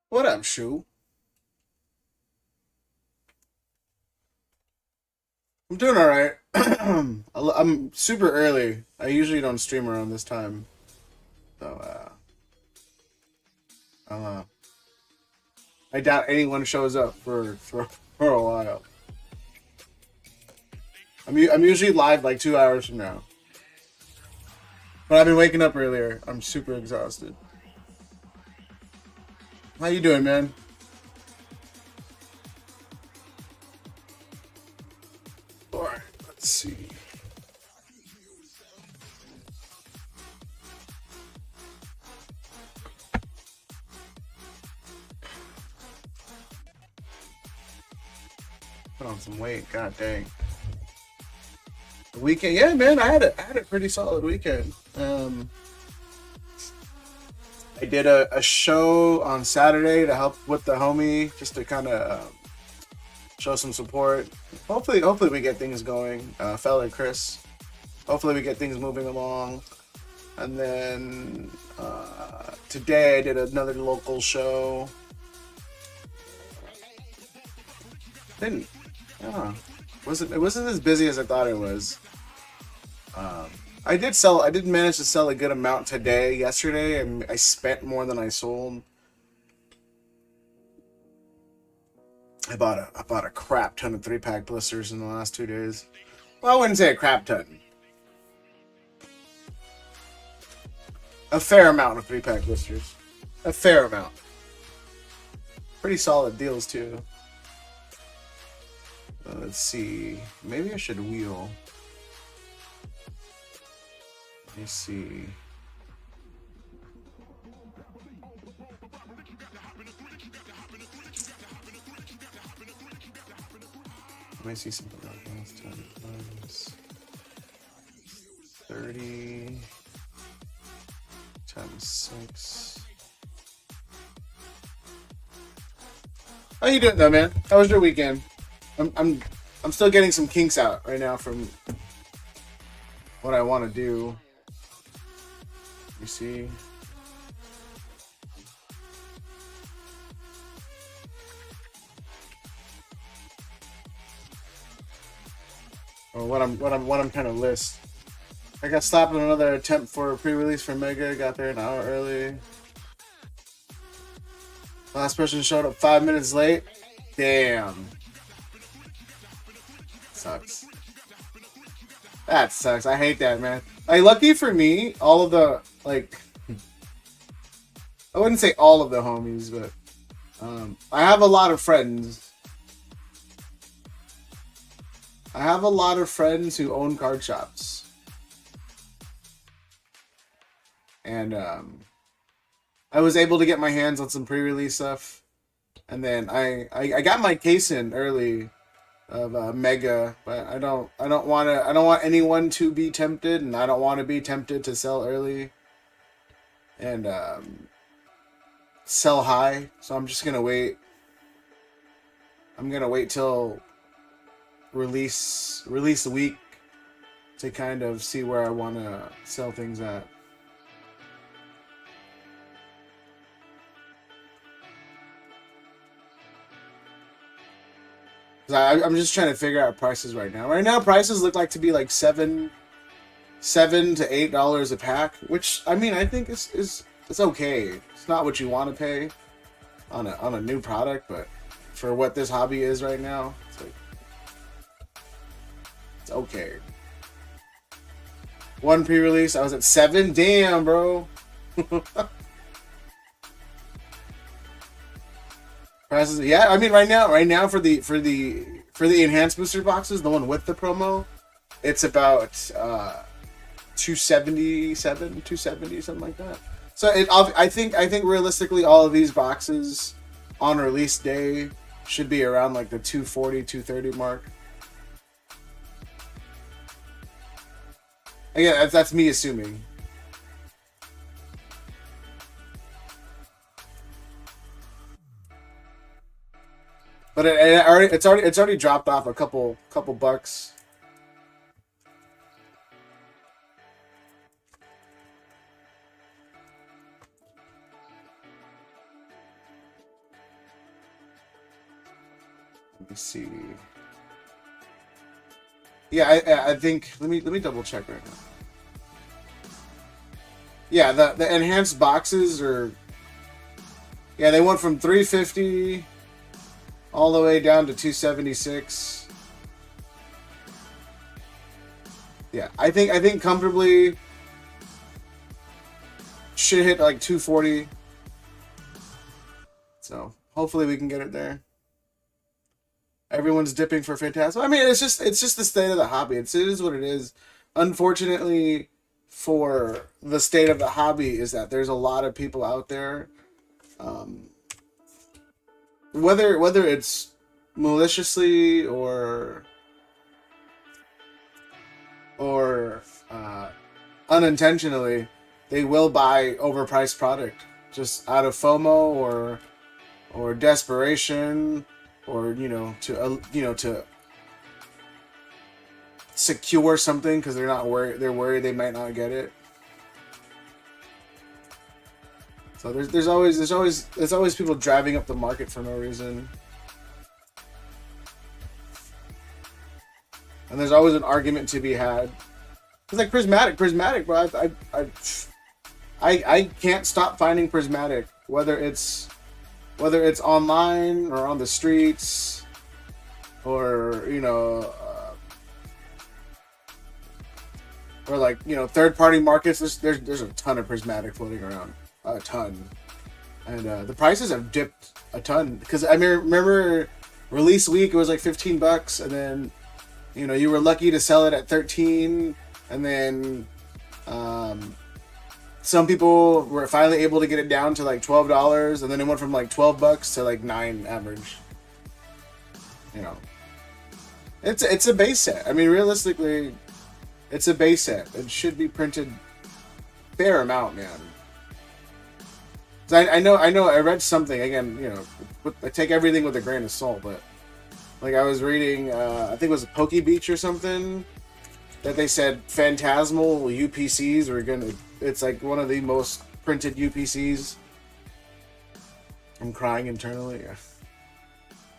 What up, Shu? I'm doing all right. I'm super early. I usually don't stream around this time, so uh, I doubt anyone shows up for a while. I'm usually live like 2 hours from now, but I've been waking up earlier. I'm super exhausted. How you doing, man? All right, let's see. Put on some weight. God dang. The weekend, yeah, man. I had a pretty solid weekend. I did a show on Saturday to help with the homie, just to kind of show some support. Hopefully we get things going. Fella Chris. Hopefully we get things moving along. And then today I did another local show. Didn't, yeah, it wasn't as busy as I thought it was. I did manage to sell a good amount today. Yesterday, and I spent more than I sold. I bought a crap ton of 3-pack blisters in the last 2 days. Well, I wouldn't say a crap ton. A fair amount of 3-pack blisters. A fair amount. Pretty solid deals too. Let's see. Maybe I should wheel. Let me see. Let me see something else. 10 times 30 times 6. How you doing though, man? How was your weekend? I'm still getting some kinks out right now from what I want to do. You see. Or what I'm trying to list. I got stopped in another attempt for a pre-release for Mega. Got there an hour early. Last person showed up 5 minutes late. Damn. Sucks. That sucks. I hate that, man. Like, lucky for me, all of the, like, I wouldn't say all of the homies, but I have a lot of friends. I have a lot of friends who own card shops. And I was able to get my hands on some pre-release stuff. And then I got my case in early of Mega, but I don't want anyone to be tempted, and I don't want to be tempted to sell early and sell high. So I'm just gonna wait. I'm gonna wait till release week to kind of see where I want to sell things at. I'm just trying to figure out prices right now. Right now, prices look like to be like $7 to $8 a pack, which I mean I think is it's okay. It's not what you want to pay on a new product, but for what this hobby is right now, it's like it's okay. One pre-release, I was at 7. Damn, bro. Prices, yeah. I mean, right now for the enhanced booster boxes, the one with the promo, it's about 277, 270, something like that. So I think realistically, all of these boxes on release day should be around like the 240, 230 mark. Again, that's me assuming. But it's already dropped off a couple bucks Let me see. Yeah, I think let me double check right now. Yeah, the enhanced boxes are, yeah, they went from 350 all the way down to 276. Yeah, I think comfortably should hit like 240. So hopefully we can get it there. Everyone's dipping for Phantasm. I mean, it's just the state of the hobby. It is what it is. Unfortunately, for the state of the hobby, is that there's a lot of people out there, whether it's maliciously or unintentionally, they will buy overpriced product just out of FOMO or desperation, or to secure something because they're worried they might not get it. So there's always people driving up the market for no reason. And there's always an argument to be had. It's like prismatic, bro. I can't stop finding prismatic, whether it's online or on the streets, or or like third-party markets. There's a ton of prismatic floating around, a ton, and the prices have dipped a ton. Because I mean, remember release week, it was like $15, and then you were lucky to sell it at 13, and then some people were finally able to get it down to like $12, and then it went from like $12 to like $9 average. It's a base set. I mean, realistically, it's a base set. It should be printed fair amount, man. I know. I read something again. I take everything with a grain of salt, but like I was reading, I think it was a Poke Beach or something, that they said Phantasmal UPCs were gonna. It's like one of the most printed UPCs. I'm crying internally. Yeah.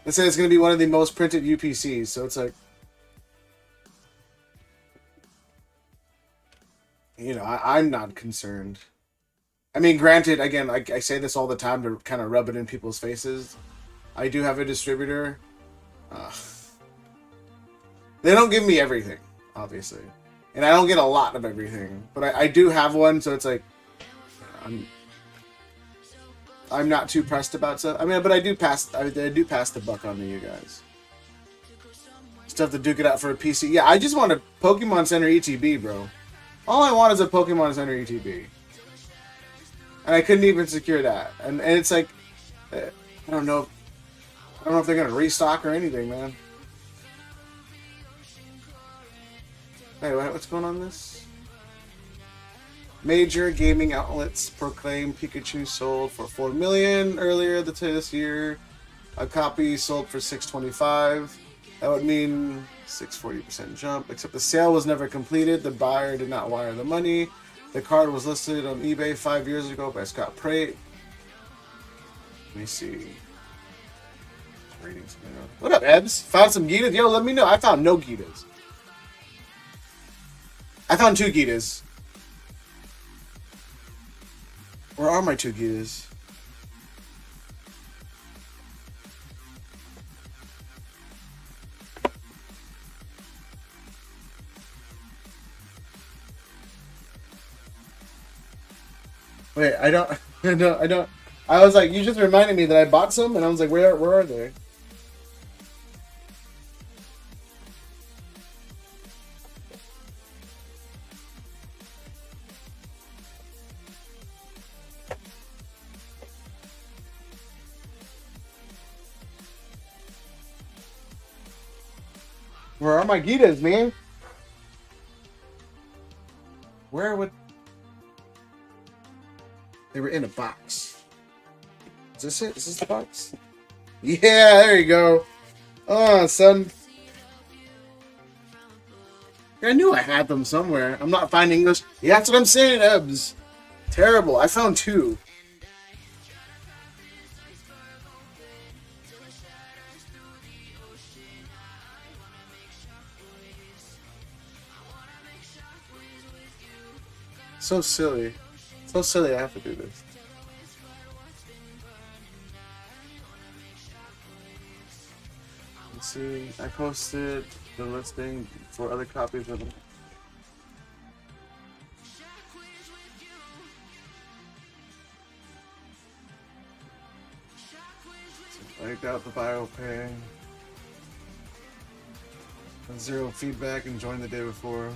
They said it's gonna be one of the most printed UPCs, so it's like, I'm not concerned. I mean, granted, again, I say this all the time to kind of rub it in people's faces. I do have a distributor. They don't give me everything, obviously. And I don't get a lot of everything. But I do have one, so it's like, I'm not too pressed about stuff. I mean, but I do pass the buck on to you guys. Still have to duke it out for a PC. Yeah, I just want a Pokemon Center ETB, bro. All I want is a Pokemon Center ETB. And I couldn't even secure that. And it's like, I don't know if they're going to restock or anything, man. Hey, what's going on this? Major gaming outlets proclaim Pikachu sold for $4 million earlier this year. A copy sold for $625. That would mean 640% jump. Except the sale was never completed. The buyer did not wire the money. The card was listed on eBay 5 years ago by Scott Prate. Let me see. What up, Ebbs? Found some Gitas? Yo, let me know. I found no Gitas. I found 2 Gitas. Where are my 2 Gitas? Wait, I don't. I was like, you just reminded me that I bought some, and I was like, where are they? Where are my Gitas, man? Where would... They were in a box. Is this it? Is this the box? Yeah, there you go. Oh, son. I knew I had them somewhere. I'm not finding those. Yeah, that's what I'm saying, Ebbs. Terrible. I found 2. So silly. So silly I have to do this. Let's see. I posted the listing for other copies of them. I got the bio pay. 0 feedback and joined the day before.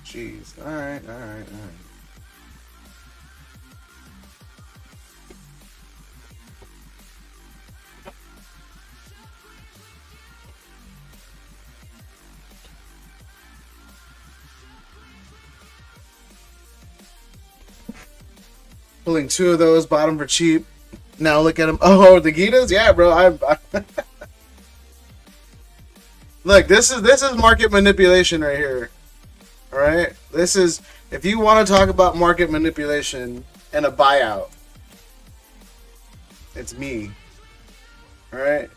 Jeez. Alright. Pulling 2 of those, bought them for cheap. Now look at them. Oh, the Gitas? Yeah, bro. I Look, this is market manipulation right here. All right? This is, if you want to talk about market manipulation and a buyout, it's me. All right?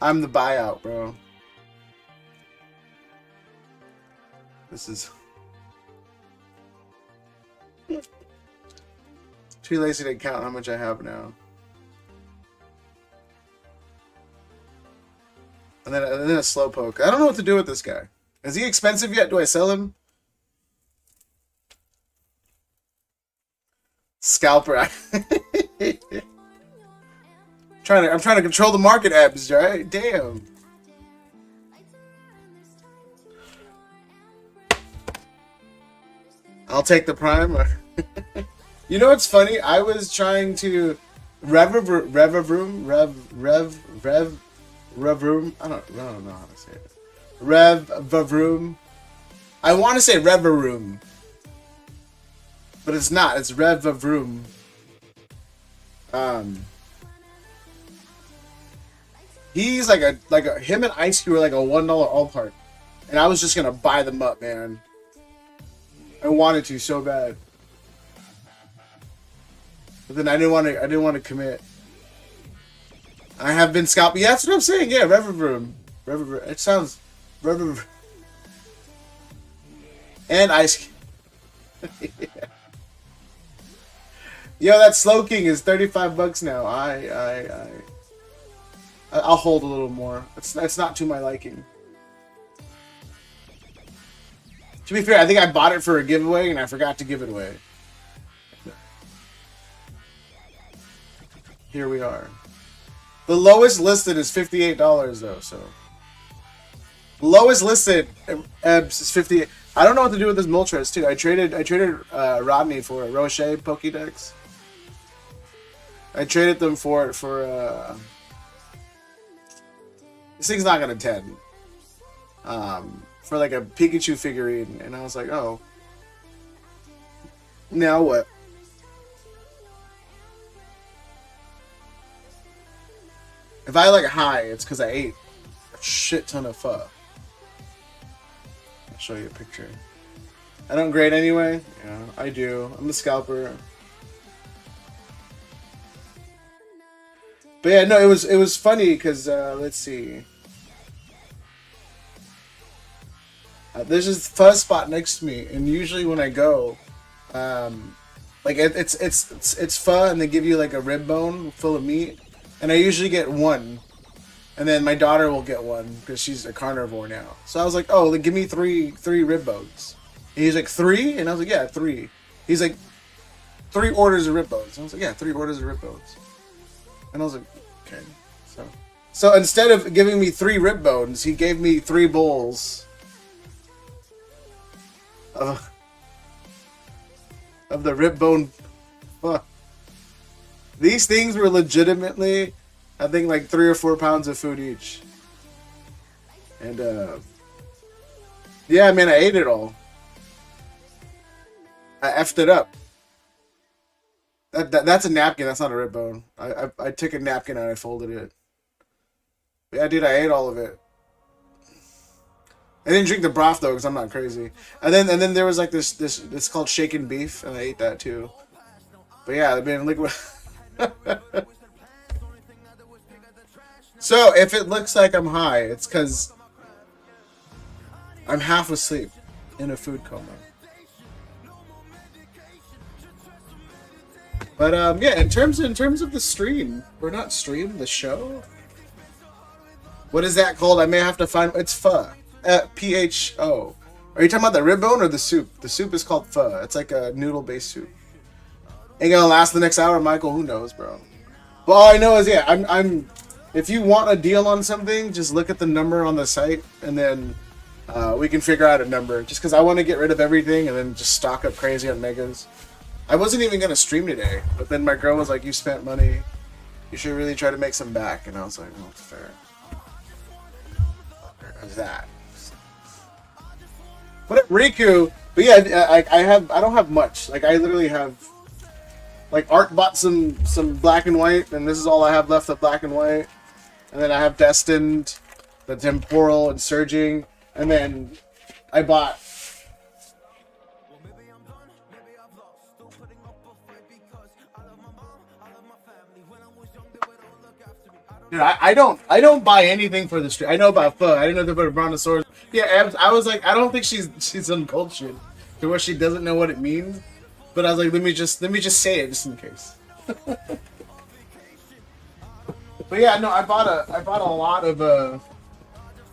I'm the buyout, bro. This is too lazy to count how much I have now. And then a slowpoke. I don't know what to do with this guy. Is he expensive yet? Do I sell him? Scalper. I'm trying to control the market abs, right? Damn. I'll take the prime. You know what's funny? I was trying to Revroom. I don't know how to say it. Revroom. I want to say Revroom, but it's not. It's Revroom. He's like a him and Ice Cube were like a $1 all part, and I was just gonna buy them up, man. I wanted to so bad, but then I didn't want to commit. I have been scalped. Yeah, that's what I'm saying. Yeah, Revroom. It sounds Revroom. And Ice. Yeah. Yo, that Slow King is $35 now. I'll hold a little more. It's not to my liking. To be fair, I think I bought it for a giveaway and I forgot to give it away. Here we are. The lowest listed is $58 though, so lowest listed is $58. I don't know what to do with this Moltres too. I traded Rodney for a Roche Pokédex. I traded them for this thing's not gonna 10. For like a Pikachu figurine, and I was like, oh, now what? If I like high, it's because I ate a shit ton of pho. I'll show you a picture. I don't grade anyway. Yeah, I do. I'm the scalper. But yeah, no, it was funny because let's see. There's this fuzz spot next to me, and usually when I go, like it's pho, and they give you like a rib bone full of meat. And I usually get one, and then my daughter will get one because she's a carnivore now. So I was like, "Oh, like, give me three rib bones." And he's like, 3? And I was like, "Yeah, 3." He's like, 3 orders of rib bones. And I was like, "Yeah, 3 orders of rib bones." And I was like, "Okay." So instead of giving me 3 rib bones, he gave me 3 bowls of the rib bone. These things were legitimately, I think, like 3 or 4 pounds of food each. And, yeah, man, I ate it all. I effed it up. That's a napkin. That's not a rib bone. I took a napkin and I folded it. Yeah, dude, I ate all of it. I didn't drink the broth though, because I'm not crazy. And then there was like this called shaken beef, and I ate that too. But yeah, I mean, look what. So if it looks like I'm high, it's because I'm half asleep in a food coma. But yeah, in terms of the stream, we're not stream the show. What is that called? I may have to find. It's pho. PHO. Are you talking about the rib bone or the soup? The soup is called pho. It's like a noodle-based soup. Ain't gonna last the next hour, Michael. Who knows, bro? But all I know is, yeah, I'm. If you want a deal on something, just look at the number on the site, and then we can figure out a number. Just because I want to get rid of everything and then just stock up crazy on megas. I wasn't even gonna stream today, but then my girl was like, "You spent money. You should really try to make some back." And I was like, "Well, it's fair." There's that. But Riku, but yeah, I don't have much. Like I literally have, like Art bought some black and white, and this is all I have left of black and white. And then I have Destined, the Temporal and Surging, and then I bought. Dude, I don't buy anything for the street. I know about pho. I didn't know they put a brontosaurus. Yeah, I was like, I don't think she's uncultured to where she doesn't know what it means. But I was like, let me just say it just in case. But yeah, no, I bought a lot of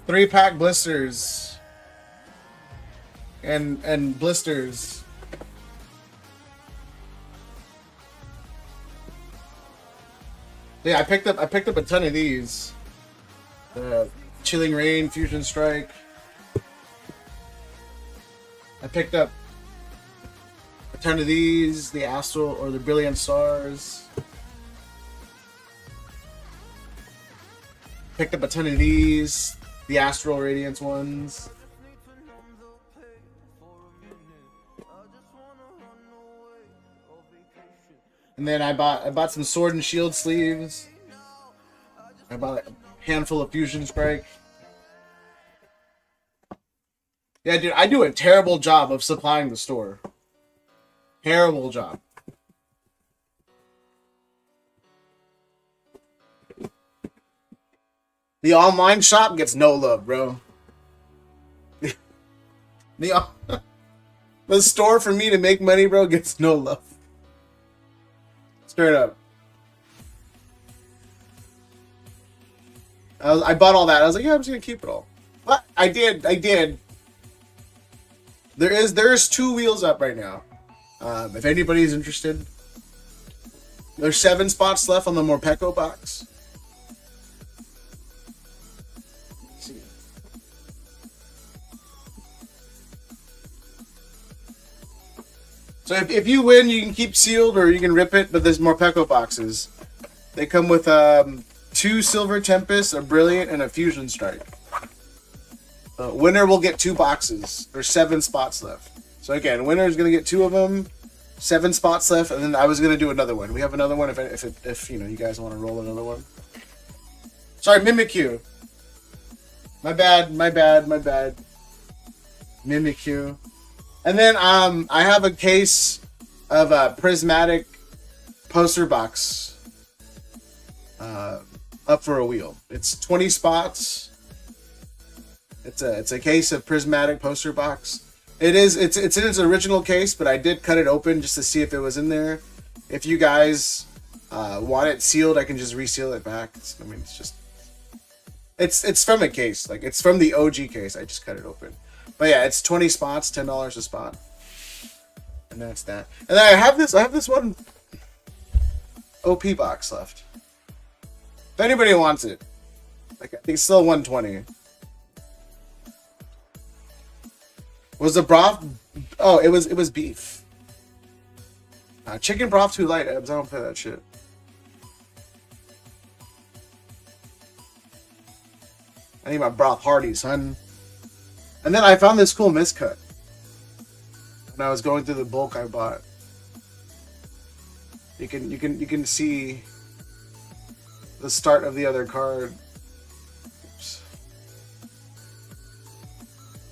3-pack blisters and blisters. Yeah, I picked up a ton of these. The Chilling Rain, Fusion Strike. I picked up a ton of these, the Astral or the Brilliant Stars. Picked up a ton of these, the Astral Radiance ones. And then I bought some Sword and Shield sleeves. I bought a handful of Fusion Strike. Yeah, dude, I do a terrible job of supplying the store. Terrible job. The online shop gets no love, bro. The store for me to make money, bro, gets no love. Straight up. I bought all that. I was like, yeah, I'm just gonna keep it all. But I did. There's 2 wheels up right now. If anybody's interested. There's 7 spots left on the Morpeko box. So if you win, you can keep sealed or you can rip it, but there's Morpeko boxes. They come with 2 Silver Tempest, a Brilliant, and a Fusion Strike. Winner will get 2 boxes. There's 7 spots left. So again, winner is going to get 2 of them. 7 spots left, and then I was going to do another one. We have another one if you know you guys want to roll another one. Sorry, Mimikyu. My bad. Mimikyu. And then I have a case of a prismatic poster box up for a wheel. It's 20 spots. It's a case of prismatic poster box. It's in its original case, but I did cut it open just to see if it was in there. If you guys want it sealed, I can just reseal it back. It's from a case, like it's from the OG case. I just cut it open. But yeah, it's 20 spots, $10 a spot. And that's that. And then I have this one OP box left. If anybody wants it. Like I think it's still 120. Was the broth? Oh, it was beef. Chicken broth too light, Ebs. I don't play that shit. I need my broth hearty, son. And then I found this cool miscut when I was going through the bulk I bought. You can see the start of the other card. Oops.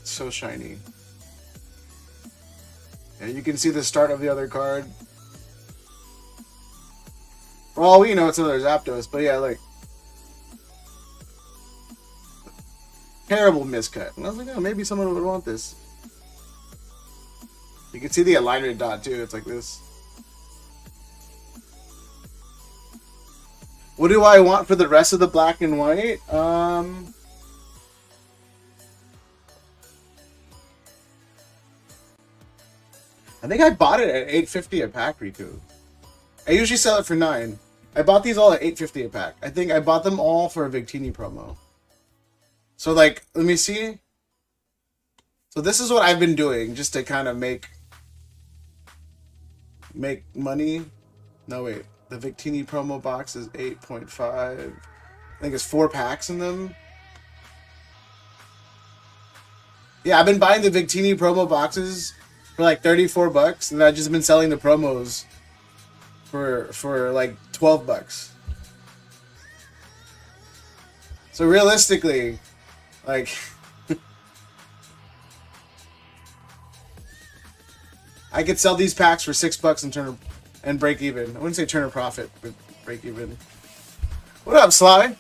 It's so shiny. Yeah, you can see the start of the other card. For all we know, it's another Zapdos. But yeah, like, terrible miscut. And I was like, oh, maybe someone would want this. You can see the alignment dot too. It's like this. What do I want for the rest of the black and white? I think I bought it at $8.50 a pack, Riku. I usually sell it for $9. I bought these all at $8.50 a pack. I think I bought them all for a Victini promo. So, like, let me see. So this is what I've been doing just to kind of make money. No, wait. The Victini promo box is 8.5. I think it's 4 packs in them. Yeah, I've been buying the Victini promo boxes for like $34, and I've just been selling the promos for like $12. So realistically, like I could sell these packs for $6 and break even. I wouldn't say turn a profit, but break even. What up, Sly?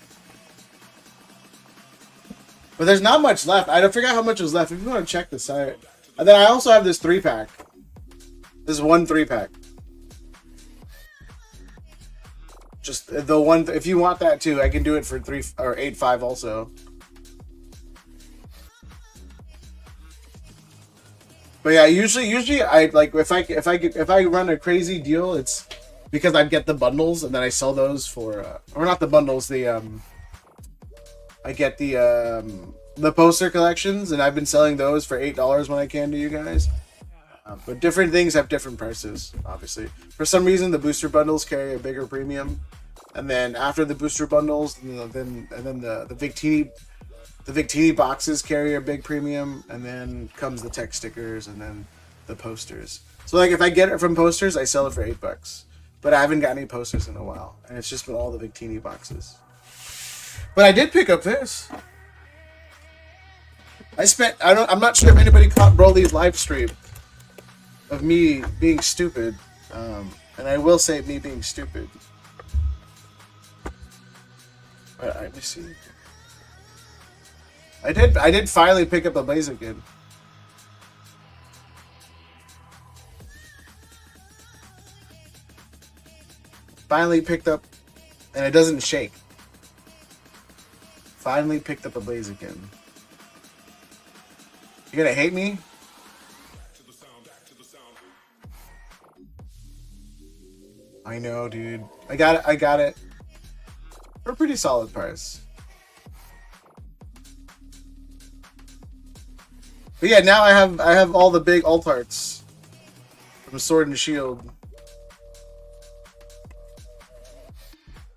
But there's not much left. I forgot how much was left. If you want to check the site. And then I also have this 3-pack. This is one 3-pack. Just the one. If you want that too, I can do it for 3 or 8.5 also. But yeah, usually I like if I run a crazy deal, it's because I get the bundles and then I sell those for or not the bundles, I get the poster collections, and I've been selling those for $8 when I can to you guys. But different things have different prices, obviously. For some reason, the booster bundles carry a bigger premium, and then after the booster bundles, then the Victini boxes carry a big premium, and then comes the tech stickers, and then the posters. So like if I get it from posters, I sell it for $8. But I haven't got any posters in a while, and it's just been all the Victini boxes. But I did pick up this. I'm not sure if anybody caught Broly's live stream of me being stupid. And I will say me being stupid. Let me see. I did finally pick up a Blaziken. Finally picked up, and it doesn't shake. Finally picked up a Blaziken. You gonna hate me? I know, dude. I got it. For a pretty solid price. But yeah, now I have all the big alt arts from Sword and Shield.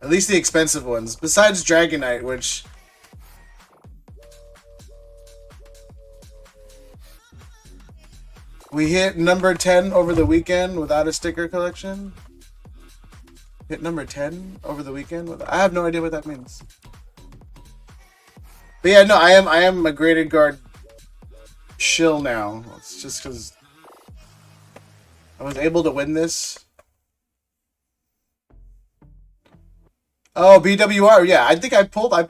At least the expensive ones. Besides Dragonite, which we hit number 10 over the weekend without a sticker collection. Hit number 10 over the weekend with, I have no idea what that means. But yeah, no, I am a graded guard shill now. It's just because I was able to win this. Oh, BWR, yeah. I think I pulled like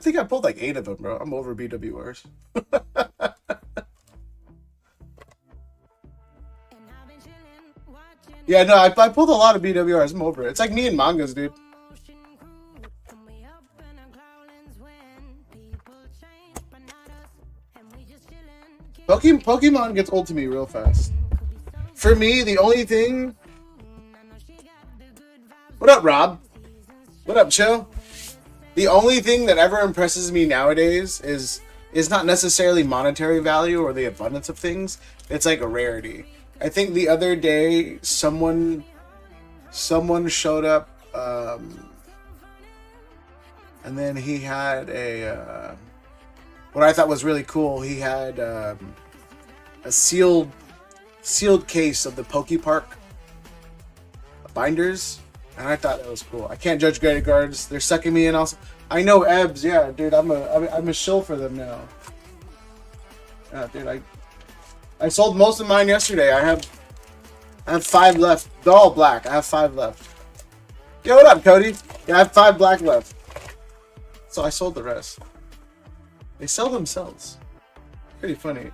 8 of them, bro. I'm over BWRs. Yeah, no, I pulled a lot of BWRs. I'm over it. It's like me and mangas, dude. Pokemon gets old to me real fast. For me, the only thing... What up, Rob? What up, Chill? The only thing that ever impresses me nowadays is not necessarily monetary value or the abundance of things. It's like a rarity. I think the other day someone showed up, and then he had a what I thought was really cool. He had a sealed case of the Pokepark binders, and I thought that was cool. I can't judge graded guards; they're sucking me in. Also, I know Ebbs. Yeah, dude, I'm a shill for them now. Dude, I sold most of mine yesterday. I have 5 left. They're all black. I have 5 left. Yo, what up, Cody? Yeah, I have 5 black left. So I sold the rest. They sell themselves. Pretty funny.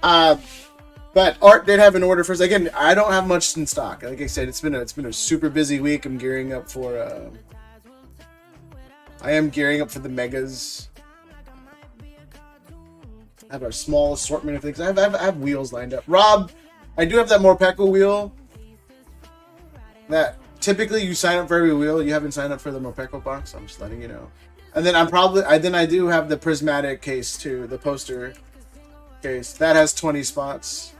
But Art did have an order for us. Again, I don't have much in stock. Like I said, it's been a super busy week. I'm gearing up for I am gearing up for the megas. I have a small assortment of things. I have wheels lined up. Rob, I do have that Morpeko wheel. That typically you sign up for every wheel. You haven't signed up for the Morpeko box. I'm just letting you know. And then I do have the prismatic case too, the poster case. That has 20 spots.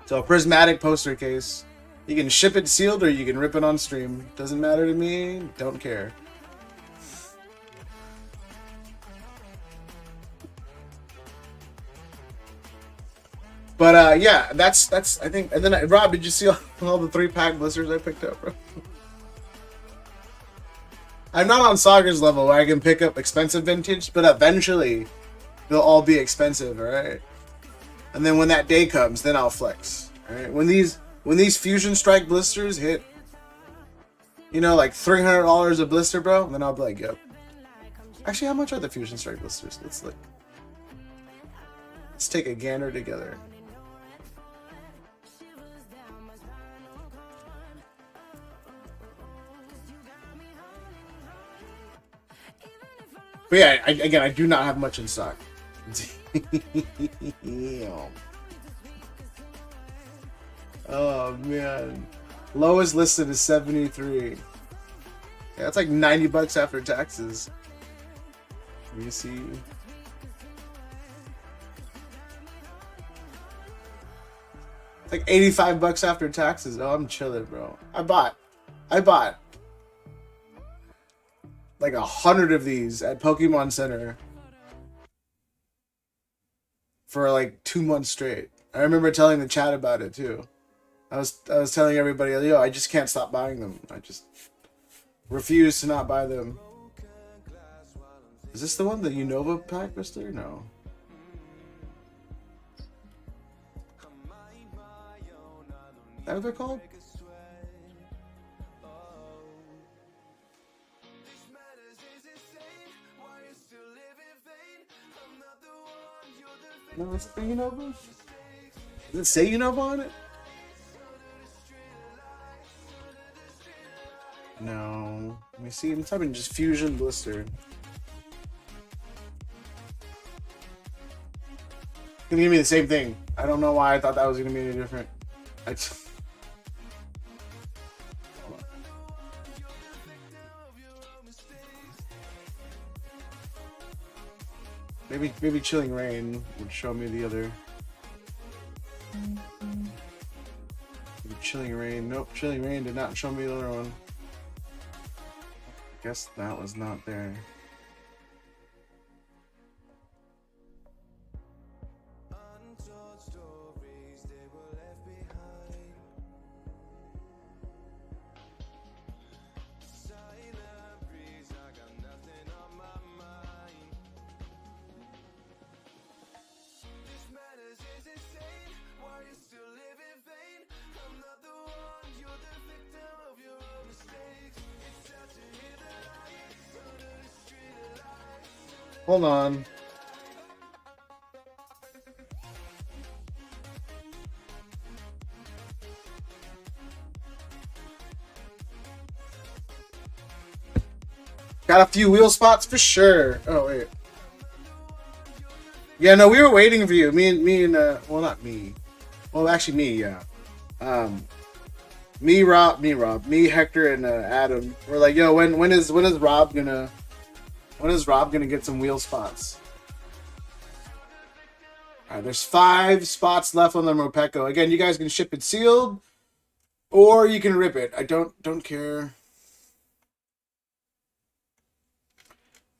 So a prismatic poster case. You can ship it sealed or you can rip it on stream. Doesn't matter to me. Don't care. But yeah, that's I think. And then Rob, did you see all the 3-pack blisters I picked up, bro? I'm not on Sagar's level where I can pick up expensive vintage, but eventually they'll all be expensive, alright? And then when that day comes, then I'll flex. Alright? When these Fusion Strike blisters hit, you know, like $300 a blister, bro, then I'll be like, yep. Actually, how much are the Fusion Strike blisters? Let's look. Let's take a gander together. But yeah, again, I do not have much in stock. Oh man, lowest listed is 73. Yeah, that's like 90 bucks after taxes. Let me see. It's like 85 bucks after taxes. Oh, I'm chilling, bro. I bought like 100 of these at Pokemon Center for like 2 months straight. I remember telling the chat about it too. I was telling everybody, yo, I just can't stop buying them. I just refuse to not buy them. Is this the one, the Unova pack, Mister? No. Is that what they're called? No, it's the Unova? Does it say Unova on it? No. Let me see. I'm typing just Fusion Blister. It's gonna give me the same thing. I don't know why I thought that was gonna be any different. Maybe Chilling Rain would show me the other. Maybe Chilling Rain. Nope, Chilling Rain did not show me the other one. Guess that was not there. Hold on. Got a few wheel spots for sure. Oh wait. Yeah, no, we were waiting for you. Me and well, not me. Well, actually me, yeah. Me, Hector, and Adam. We're like, yo, when is Rob gonna get some wheel spots? Alright, there's 5 spots left on the Morpeko. Again, you guys can ship it sealed, or you can rip it. I don't care.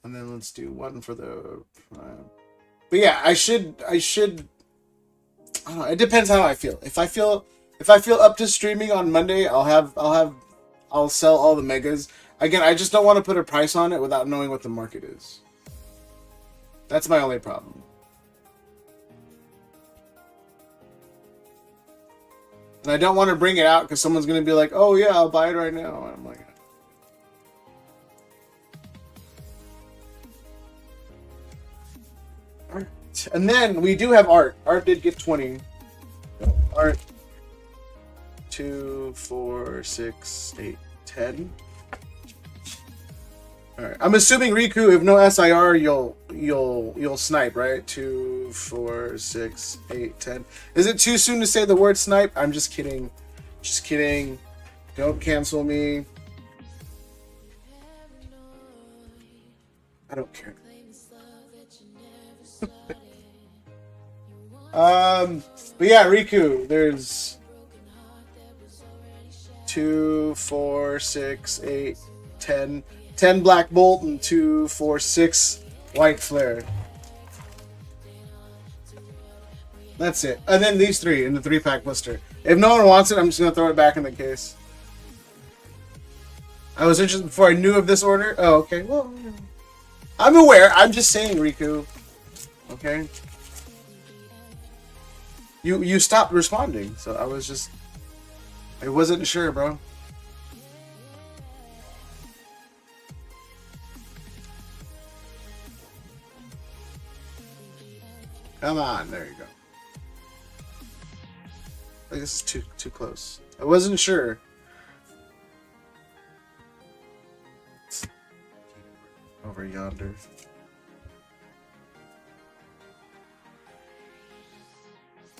And then let's do one for the. But yeah, I should. I don't know. It depends how I feel. If I feel up to streaming on Monday, I'll sell all the megas. Again, I just don't want to put a price on it without knowing what the market is. That's my only problem. And I don't want to bring it out because someone's going to be like, oh yeah, I'll buy it right now. And I'm like, all right. And then we do have art. Art did get 20. Art 2, 4, 6, 8, 10. All right. I'm assuming Riku, if no SIR, you'll snipe, right? 2, 4, 6, 8, 10. Is it too soon to say the word snipe? I'm just kidding. Just kidding. Don't cancel me. I don't care. But yeah, Riku, there's 2, 4, 6, 8, 10. 10 black bolt and 2, 4, 6 white flare. That's it. And then these 3 in the 3-pack blister. If no one wants it, I'm just gonna throw it back in the case. I was interested before I knew of this order. Oh, okay. Well, I'm aware. I'm just saying, Riku. Okay. You stopped responding, so I wasn't sure, bro. Come on, there you go. Like, this is too close. I wasn't sure. Over yonder.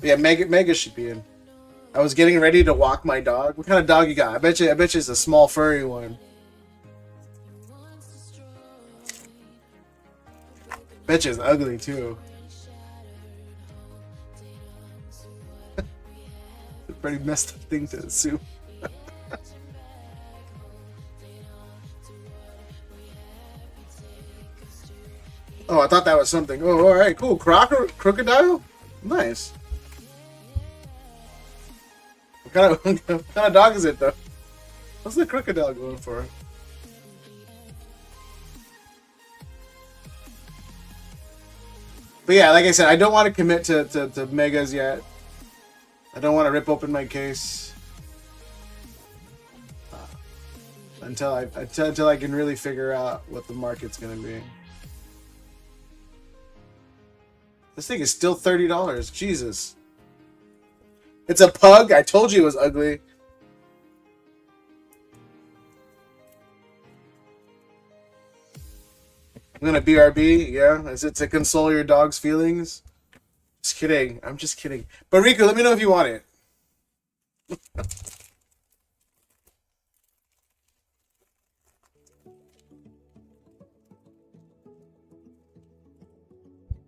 Yeah, Mega should be in. I was getting ready to walk my dog. What kind of dog you got? I bet you it's a small furry one. Bet you it's ugly too. It's a pretty messed up thing to assume. Oh, I thought that was something. Oh, all right, cool. Crocodile? Nice. What kind of dog is it, though? What's the crocodile going for? But yeah, like I said, I don't want to commit to megas yet. I don't want to rip open my case until I can really figure out what the market's going to be. This thing is still $30. Jesus. It's a pug? I told you it was ugly. I'm gonna BRB, yeah? Is it to console your dog's feelings? Just kidding. I'm just kidding. But Riku, let me know if you want it.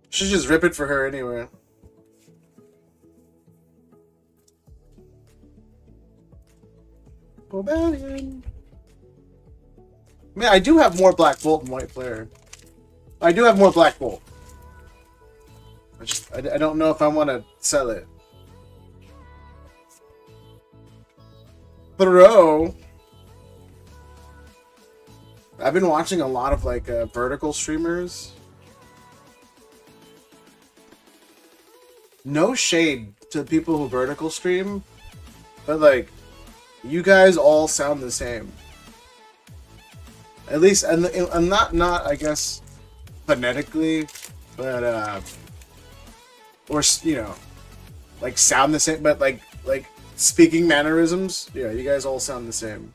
Should just rip it for her anyway. Rebellion. Man, I do have more Black Bolt and White Flare. I do have more Black Bolt. I don't know if I want to sell it. Bro. I've been watching a lot of like vertical streamers. No shade to people who vertical stream, but like, you guys all sound the same. At least, and not I guess phonetically, but or you know, like sound the same, but like speaking mannerisms. Yeah, you guys all sound the same.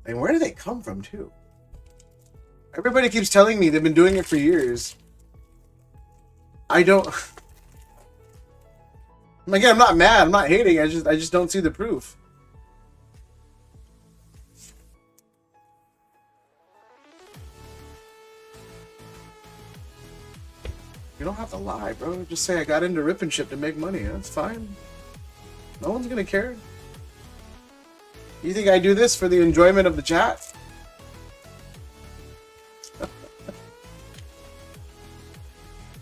And where do they come from too? Everybody keeps telling me they've been doing it for years. I don't. Again, I'm not mad. I'm not hating. I just don't see the proof. You don't have to lie, bro. Just say I got into rip and ship to make money. That's fine. No one's gonna care. You think I do this for the enjoyment of the chat?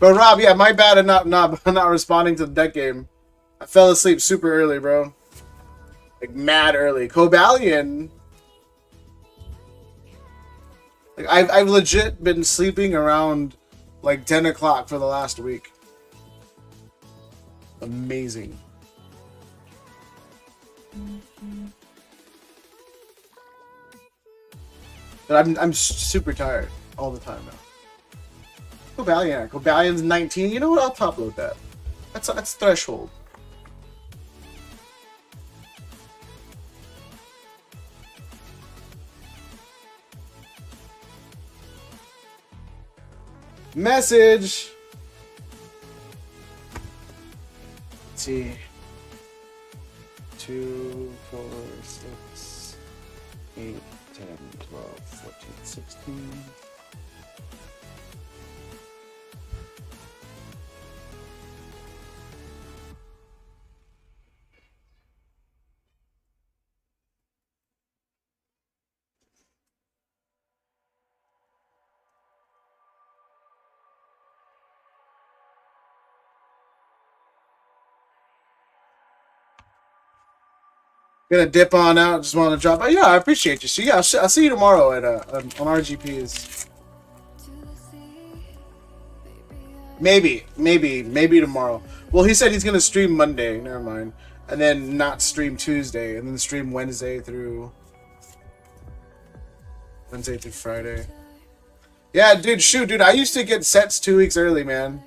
But Rob, yeah, my bad at not responding to the deck game. I fell asleep super early, bro. Like mad early. Cobalion. Like I've legit been sleeping around like 10 o'clock for the last week. Amazing. But I'm super tired all the time now. Cobalion. Cobalion's 19. You know what? I'll top load that. That's threshold. Message. Let's see. 2, 4, 6, 8, 10, 12, 14, 16. Gonna dip on out. Just want to drop. Oh, yeah, I appreciate you. So yeah, I'll see you tomorrow at on RGPs. Maybe tomorrow. Well, he said he's gonna stream Monday. Never mind, and then not stream Tuesday, and then stream Wednesday through Friday. Yeah, dude. Shoot, dude. I used to get sets 2 weeks early, man.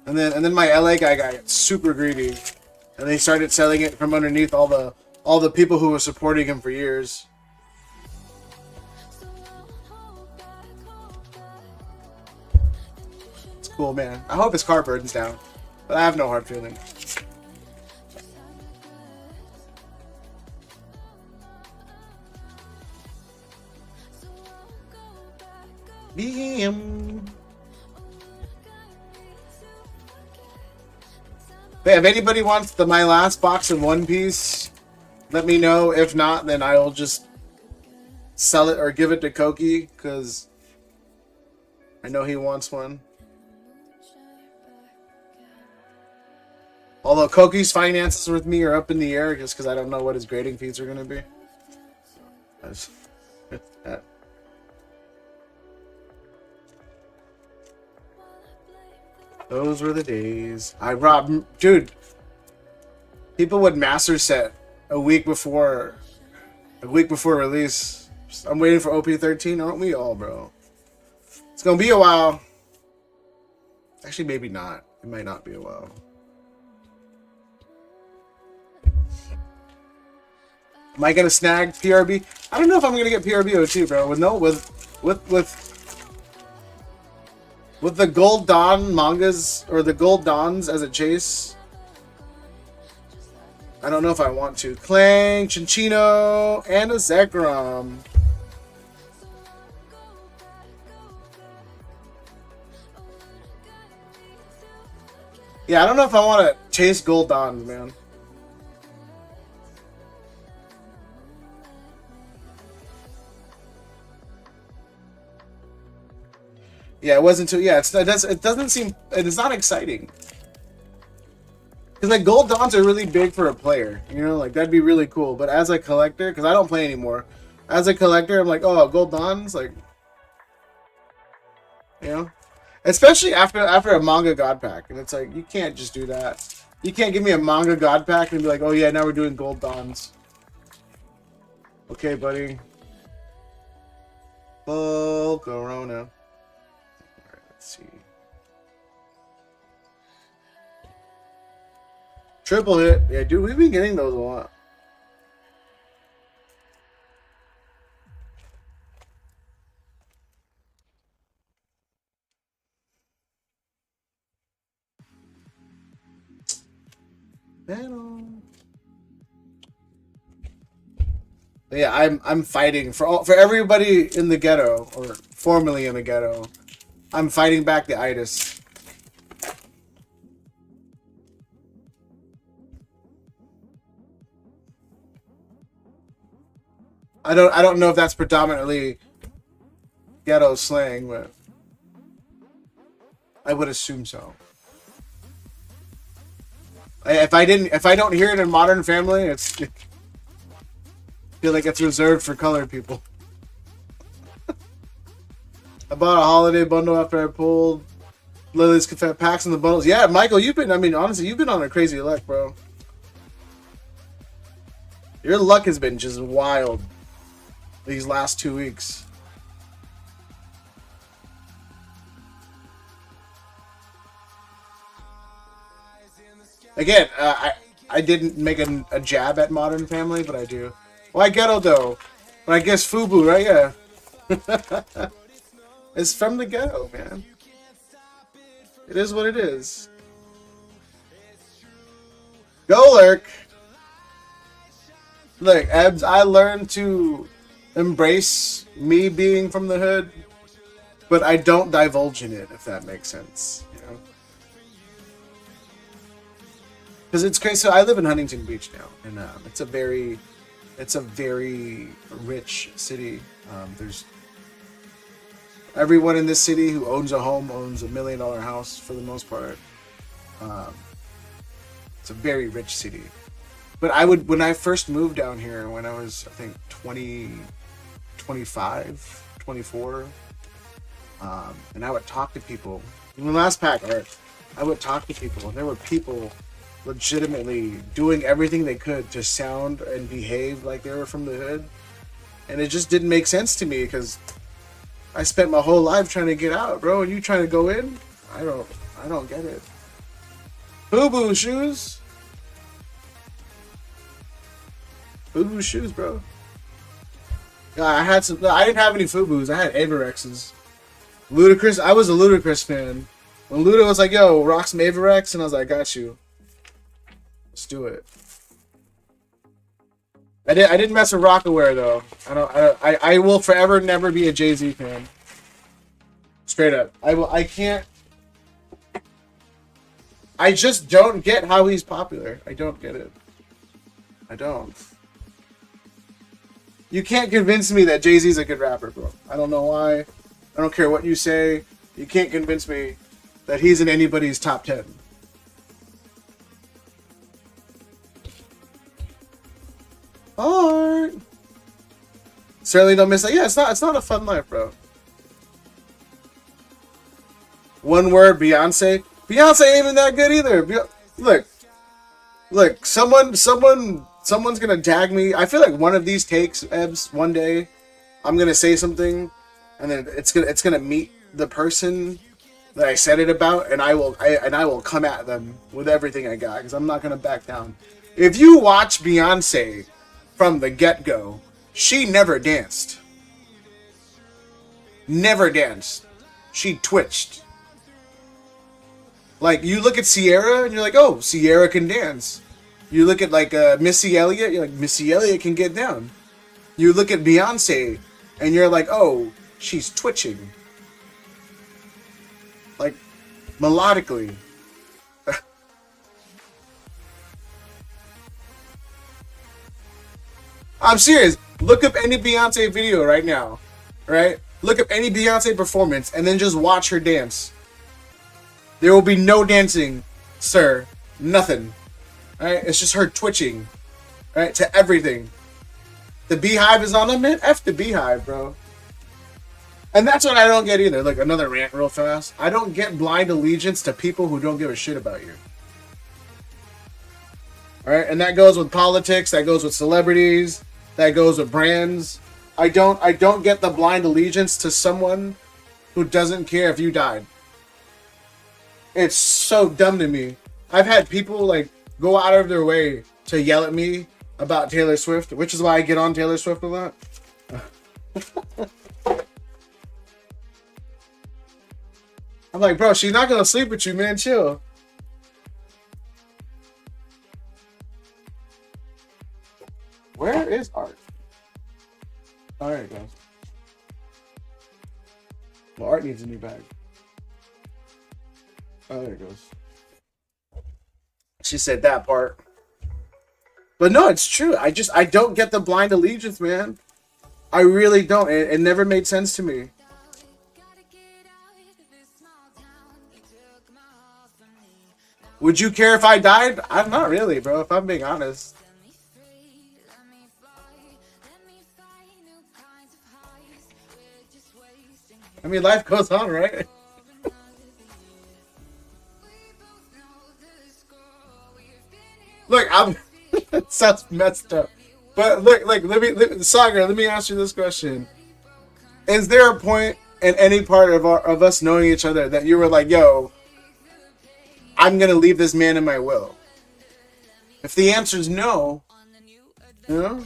And then my LA guy got super greedy. And they started selling it from underneath all the people who were supporting him for years. It's cool, man. I hope his car burns down, but I have no hard feeling. BM. But if anybody wants my last box in One Piece, let me know. If not, then I will just sell it or give it to Koki, because I know he wants one. Although Koki's finances with me are up in the air just because I don't know what his grading fees are going to be. Those were the days. Dude, people would master set a week before release. I'm waiting for OP13, aren't we all, bro? It's gonna be a while. Actually, maybe not. It might not be a while. Am I gonna snag PRB? I don't know if I'm gonna get PRB O2, bro. With the Gold Dawn mangas, or the Gold Dawns as a chase, I don't know if I want to. Clang, Chinchino, and a Zekrom. Yeah, I don't know if I want to chase Gold Dawns, man. Yeah, it wasn't too. Yeah, it doesn't seem. It's not exciting. Because like Gold Dawns are really big for a player, you know, like that'd be really cool. But as a collector, because I don't play anymore, as a collector, I'm like, oh, Gold Dawns, like, you know, especially after a manga god pack, and it's like you can't just do that. You can't give me a manga god pack and be like, oh yeah, now we're doing Gold Dawns. Okay, buddy. Full Corona. Let's see. Triple hit. Yeah, dude, we've been getting those a lot. Yeah, I'm fighting for everybody in the ghetto, or formerly in the ghetto. I'm fighting back the itis. I don't know if that's predominantly ghetto slang, but I would assume so. If I don't hear it in Modern Family, I feel like it's reserved for colored people. I bought a holiday bundle after I pulled Lily's Confet packs and the bundles. Yeah, Michael, you've been, I mean, honestly, you've been on a crazy luck, bro. Your luck has been just wild these last 2 weeks. Again, I didn't make a jab at Modern Family, but I do. Why Ghetto, though? But I guess Fubu, right? Yeah. It's from the ghetto, man. It is what it is. Go, Lurk! Look, Ebs, I learned to embrace me being from the hood, but I don't divulge in it, if that makes sense. You know? Because it's crazy. So I live in Huntington Beach now, and it's a very rich city. There's everyone in this city who owns a home owns $1 million house for the most part. It's a very rich city. But when I first moved down here, when I was, I think, 25, 24, and I would talk to people. In the last pack, I would talk to people, and there were people legitimately doing everything they could to sound and behave like they were from the hood. And it just didn't make sense to me because I spent my whole life trying to get out, bro, and you trying to go in? I don't get it. Boo-boo shoes. Fubu shoes, bro. Yeah, I didn't have any Fubus. I had Avirexes. Ludacris. I was a Ludacris fan. When Luda was like, "Yo, rock some Avirex," and I was like, "Got you. Let's do it." I didn't mess with Rockaware though. I will forever never be a Jay-Z fan. Straight up. I can't. I just don't get how he's popular. I don't get it. I don't. You can't convince me that Jay-Z's a good rapper, bro. I don't know why. I don't care what you say. You can't convince me that he's in anybody's top 10. Alright. Certainly don't miss that. Yeah, it's not a fun life, bro. One word, Beyonce. Beyonce ain't even that good either. Look, someone's gonna tag me. I feel like one of these takes, Ebs, one day, I'm gonna say something, and then it's gonna meet the person that I said it about, and I will come at them with everything I got because I'm not gonna back down. If you watch Beyonce from the get-go, she never danced. Never danced. She twitched. Like, you look at Sierra, and you're like, oh, Sierra can dance. You look at, like, Missy Elliott, you're like, Missy Elliott can get down. You look at Beyonce, and you're like, oh, she's twitching. Like, melodically. I'm serious. Look up any Beyonce video right now, right? Look up any Beyonce performance, and then just watch her dance. There will be no dancing, sir. Nothing. Alright? It's just her twitching. Right? To everything. The Beehive is on them, man. F the Beehive, bro. And that's what I don't get either. Like, another rant real fast. I don't get blind allegiance to people who don't give a shit about you. Alright? And that goes with politics. That goes with celebrities. That goes with brands. I don't get the blind allegiance to someone who doesn't care if you died. It's so dumb to me. I've had people like go out of their way to yell at me about Taylor Swift, which is why I get on Taylor Swift a lot. I'm like, bro, she's not gonna sleep with you, man. Chill. Where is Art? Oh, there it goes. Well, Art needs a new bag. Oh, there it goes. She said that part. But no, it's true. I don't get the blind allegiance, man. I really don't. It never made sense to me. Would you care if I died? I'm not really, bro, if I'm being honest. I mean, life goes on, right? Look, I'm. It sounds messed up, but look, like Sagar, let me ask you this question: is there a point in any part of us knowing each other that you were like, "Yo, I'm gonna leave this man in my will"? If the answer is no, you know.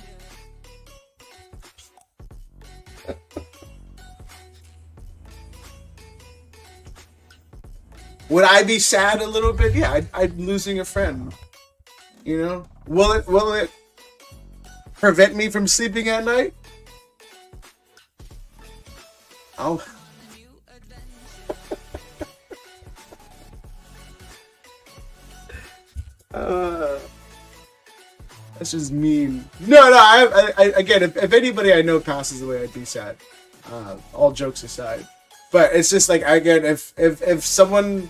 Would I be sad a little bit? Yeah, I'd losing a friend. You know, will it prevent me from sleeping at night? Oh, uh, that's just mean. No, no. I again, if anybody I know passes away, I'd be sad. All jokes aside, but it's just like again, if someone,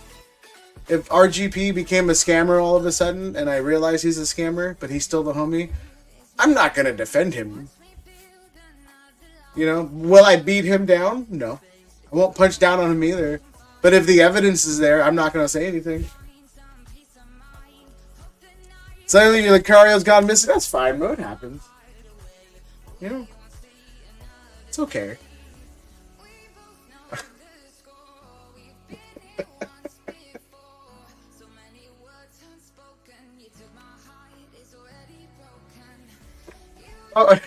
if RGP became a scammer all of a sudden, and I realize he's a scammer, but he's still the homie, I'm not gonna defend him. You know, will I beat him down? No, I won't punch down on him either. But if the evidence is there, I'm not gonna say anything. Suddenly, Lucario's gone missing. That's fine, bro. It happens. You know, it's okay. Oh,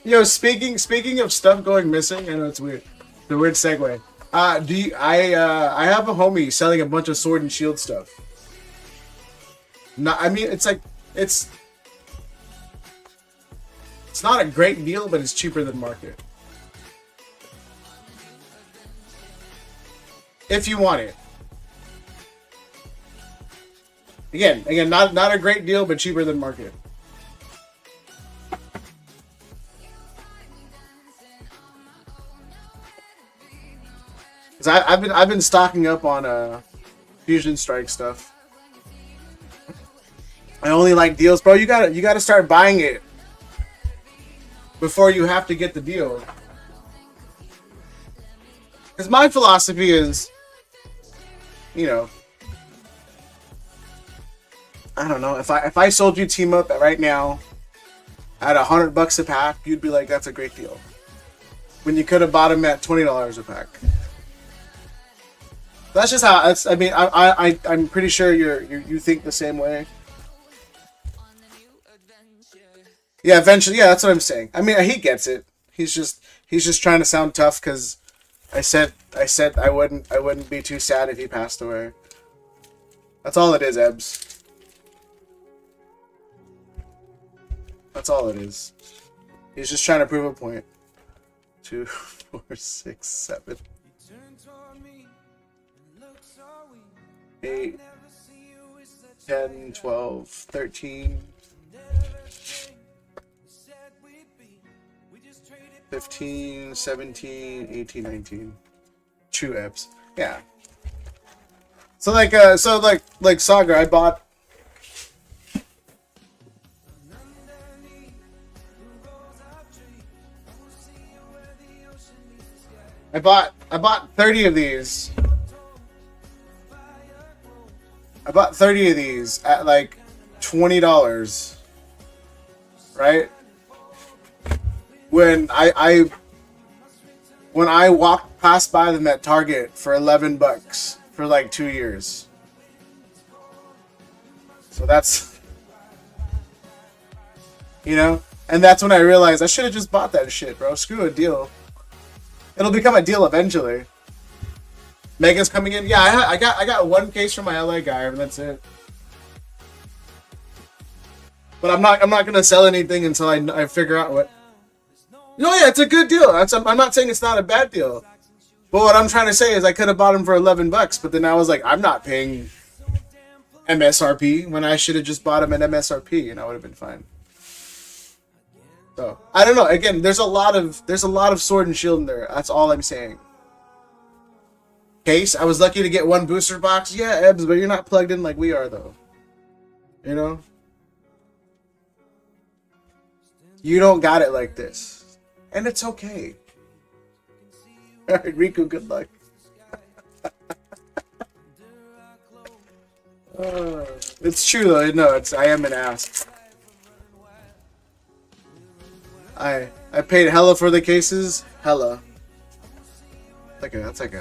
yo, speaking of stuff going missing, I know it's weird. The weird segue. I have a homie selling a bunch of sword and shield stuff. Not, I mean, it's not a great deal, but it's cheaper than market. If you want it. Again, not a great deal, but cheaper than market. Cause I've been stocking up on Fusion Strike stuff. I only like deals, bro. You gotta start buying it before you have to get the deal. Because my philosophy is, you know, I don't know, if I sold you Team Up right now at $100 a pack, you'd be like, that's a great deal. When you could have bought them at $20 a pack. That's just how. I mean, I'm pretty sure you think the same way. Yeah, eventually. Yeah, that's what I'm saying. I mean, he gets it. He's just trying to sound tough because I said I wouldn't be too sad if he passed away. That's all it is, Ebbs. That's all it is. He's just trying to prove a point. 2, 4, 6, 7, 8, 10, 12, 13, 15, 17, 18, 19. True Ebbs. Yeah. So like Saga, I bought 30 of these. I bought 30 of these at like $20. Right? When I walked past by them at Target for $11 for like 2 years. So that's, you know, and that's when I realized I should have just bought that shit, bro. Screw a deal. It'll become a deal eventually. Mega's coming in. Yeah, I got one case from my LA guy, and that's it. But I'm not gonna sell anything until I figure out what. No, yeah, it's a good deal. I'm not saying it's not a bad deal. But what I'm trying to say is I could have bought them for $11, but then I was like, I'm not paying MSRP when I should have just bought them at MSRP, and I would have been fine. So I don't know. Again, there's a lot of Sword and Shield in there. That's all I'm saying. Case, I was lucky to get one booster box. Yeah, Ebbs, but you're not plugged in like we are, though. You know? You don't got it like this. And it's okay. Alright, Riku, good luck. It's true though. No, I am an ass. I paid hella for the cases. Hella. That's like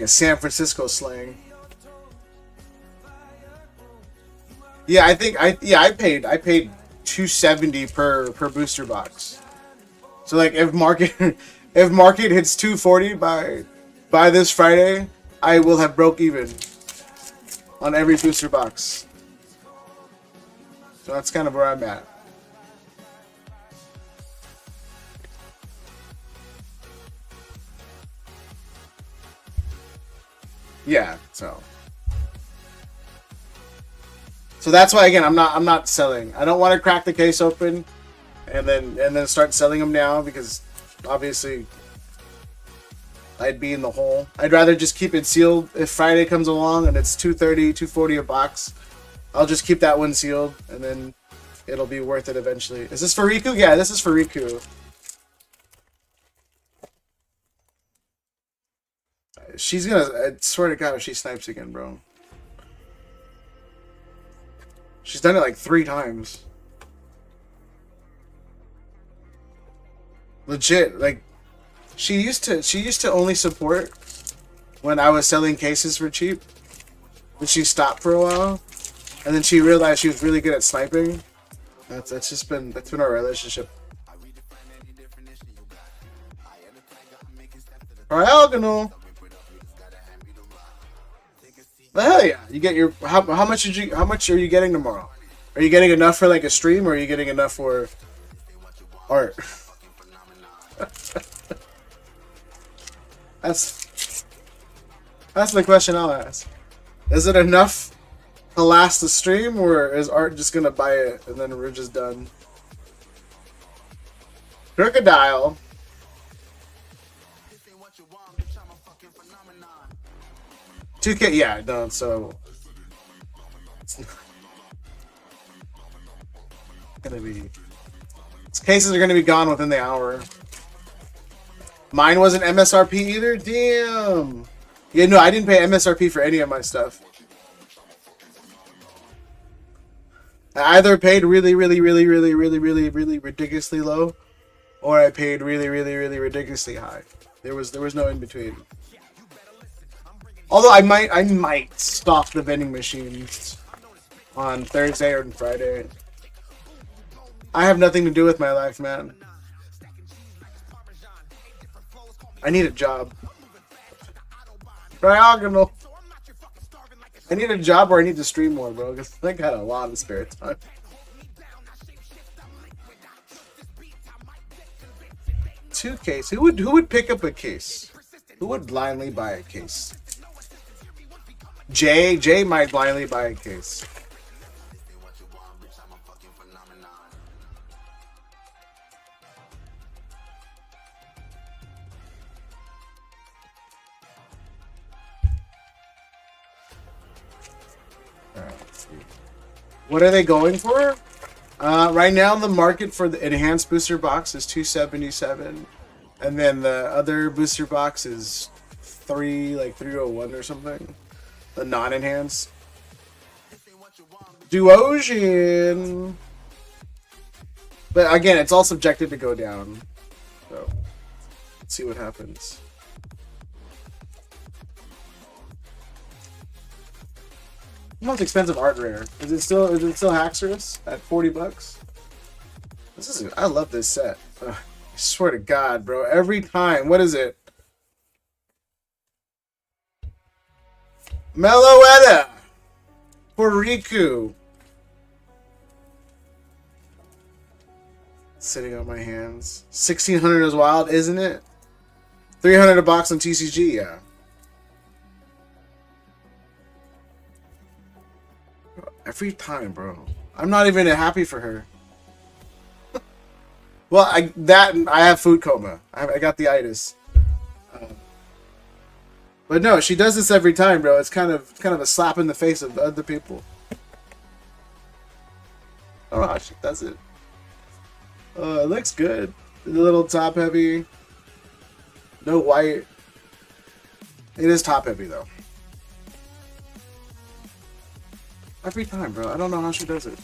a San Francisco slang. Yeah, I paid $270 per booster box. So like if market if market hits 240 by this Friday, I will have broke even on every booster box. So that's kind of where I'm at. Yeah, so that's why again I'm not selling. I don't want to crack the case open and then start selling them now because obviously I'd be in the hole. I'd rather just keep it sealed. If Friday comes along and it's 230, 240 a box, I'll just keep that one sealed and then it'll be worth it eventually. Is this for Riku? Yeah, this is for Riku. She's gonna, I swear to God, if she snipes again, bro. She's done it like 3 times. Legit, like, she used to only support when I was selling cases for cheap. Then she stopped for a while. And then she realized she was really good at sniping. That's been our relationship. Diagonal. Well, hell yeah! You get your how much are you getting tomorrow? Are you getting enough for like a stream, or are you getting enough for art? That's the question I'll ask. Is it enough to last the stream, or is art just gonna buy it and then we're just done? Crocodile. $2K, yeah, no, so it's gonna be. These cases are gonna be gone within the hour. Mine wasn't MSRP either. Damn. Yeah, no, I didn't pay MSRP for any of my stuff. I either paid really ridiculously low, or I paid really ridiculously high. There was no in between. Although I might stock the vending machines on Thursday or Friday. I have nothing to do with my life, man. I need a job. Diagonal. I need a job or I need to stream more, bro, because I got a lot of spare time. Two case. Who would pick up a case? Who would blindly buy a case? Jay might blindly buy a case. What are they going for? Right now, the market for the enhanced booster box is $277, and then the other booster box is $301 or something. The non-enhanced. Duosion. But again, it's all subjected to go down. So let's see what happens. Most expensive art rare. Is it still Haxorus at $40? I love this set. Ugh, I swear to God, bro. Every time. What is it? Meloetta for Riku. Sitting on my hands. 1600 is wild, isn't it? 300 a box on TCG, yeah. Every time, bro. I'm not even happy for her. Well, I have food coma. I got the itis. But no, she does this every time, bro. It's kind of a slap in the face of other people. I don't know how she does it. It looks good. A little top heavy. No white. It is top heavy though. Every time, bro. I don't know how she does it.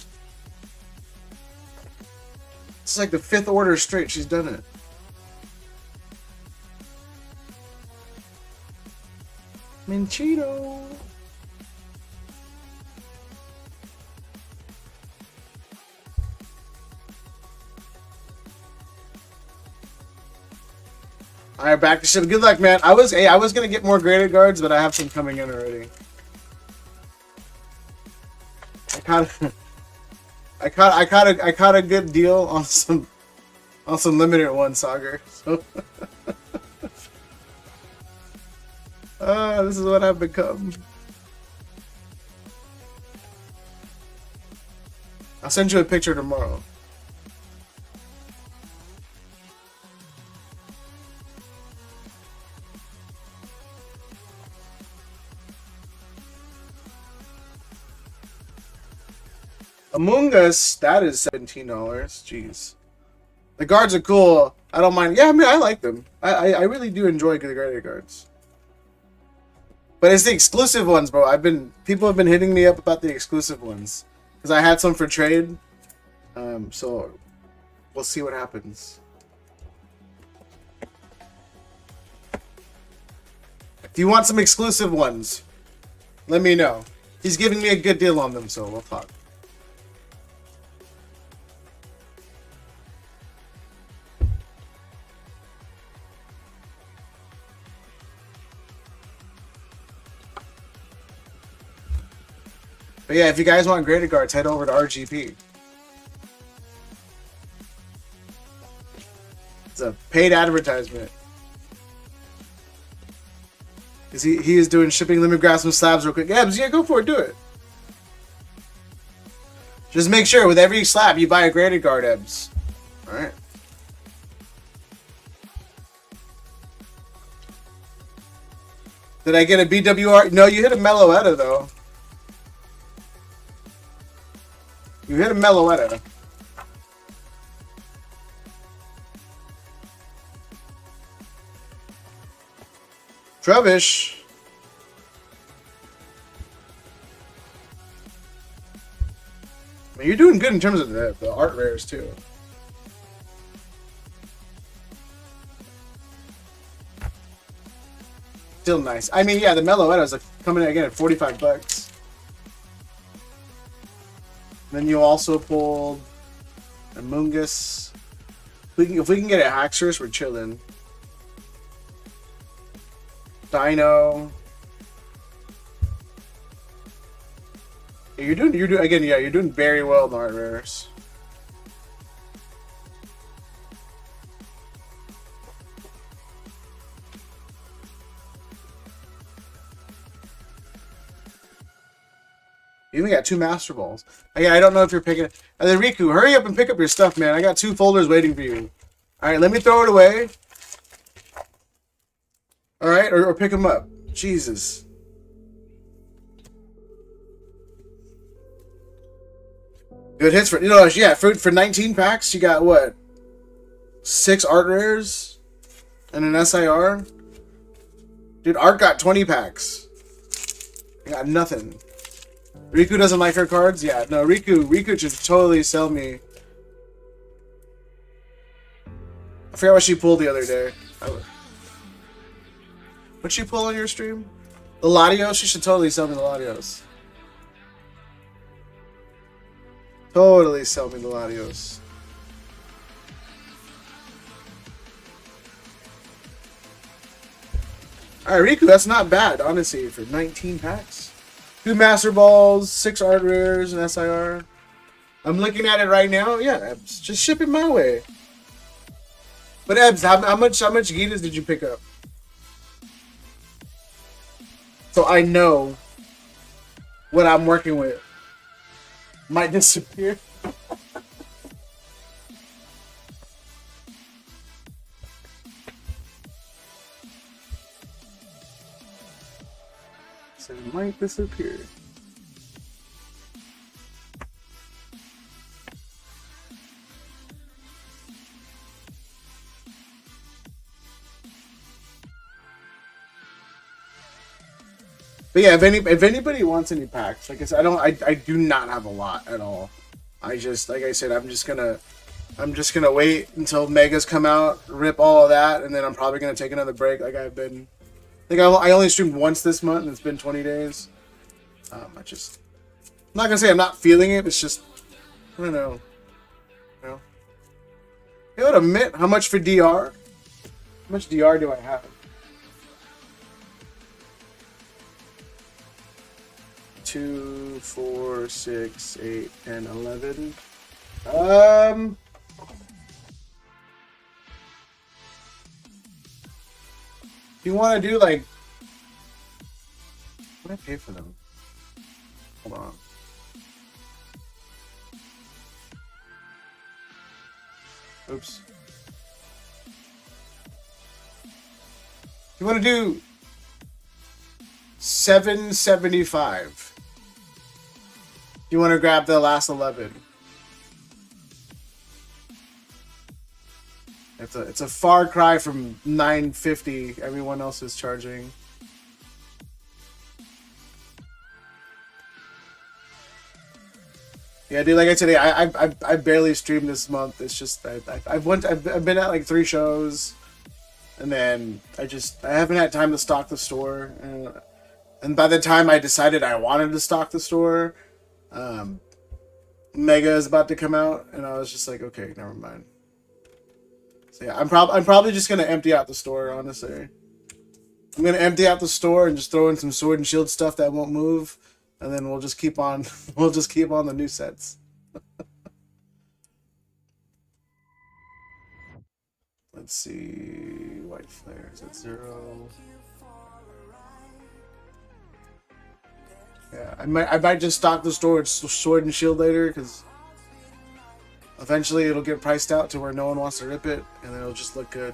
It's like the 5th order straight she's done it. Minchito. All right, back to ship. Good luck, man. I was gonna get more graded guards, but I have some coming in already. I caught a good deal on some limited one Sagar. So this is what I've become. I'll send you a picture tomorrow. Among Us, that is $17. Jeez. The guards are cool. I don't mind. Yeah, I mean, I like them. I really do enjoy the graded guards. But it's the exclusive ones, bro. People have been hitting me up about the exclusive ones. Because I had some for trade. So we'll see what happens. If you want some exclusive ones, let me know. He's giving me a good deal on them, so we'll talk. But yeah, if you guys want graded guards, head over to RGP. It's a paid advertisement. Because he is doing shipping. Let me grab some slabs real quick. Yeah, go for it. Do it. Just make sure with every slab you buy a graded guard, Ebs. Alright. Did I get a BWR? No, you hit a Meloetta, though. You hit a Meloetta. Trevish. I mean, you're doing good in terms of the art rares, too. Still nice. I mean, yeah, the Meloetta's coming in again at $45. Then you also pulled Among Us. If we can get a Haxorus, we're chilling. Dino. Yeah, you're doing very well in the art rares. You even got 2 Master Balls. I don't know if you're picking it. And then Riku, hurry up and pick up your stuff, man. I got 2 folders waiting for you. Alright, let me throw it away. Alright, or pick them up. Jesus. Good hits for, yeah, for 19 packs, you got what? 6 art rares and an SIR? Dude, Art got 20 packs. I got nothing. Riku doesn't like her cards? Yeah, no, Riku should totally sell me. I forgot what she pulled the other day. What'd she pull on your stream? The Latios? She should totally sell me the Latios. Totally sell me the Latios. Alright, Riku, that's not bad, honestly, for 19 packs. 2 Master Balls, 6 art rares, and SIR. I'm looking at it right now. Yeah, Ebs, just ship it my way. But Ebs, how much Gitas did you pick up? So I know what I'm working with might disappear. So it might disappear. But yeah, if anybody wants any packs, like I said, I do not have a lot at all. I just, like I said, I'm just gonna wait until megas come out, rip all of that, and then I'm probably gonna take another break. Like I've been, I think I only streamed once this month, and it's been 20 days. I'm not gonna say I'm not feeling it. It's just, I don't know. You know, you know what? Admit how much for DR? How much DR do I have? 2, 4, 6, 8, 10, 11. If you want to do like, what did I pay for them? Hold on. Oops. You want to do 775. You want to grab the last 11. It's a far cry from 950 everyone else is charging. Yeah, dude. Like I said, I barely streamed this month. It's just I've been at like 3 shows, and then I haven't had time to stock the store. And by the time I decided I wanted to stock the store, Mega is about to come out, and I was just like, okay, never mind. So yeah, I'm probably just gonna empty out the store. Honestly, I'm gonna empty out the store and just throw in some sword and shield stuff that won't move, and then we'll just keep on the new sets. Let's see, white flare is at 0. Yeah, I might just stock the store with sword and shield later, because eventually it'll get priced out to where no one wants to rip it, and it'll just look good.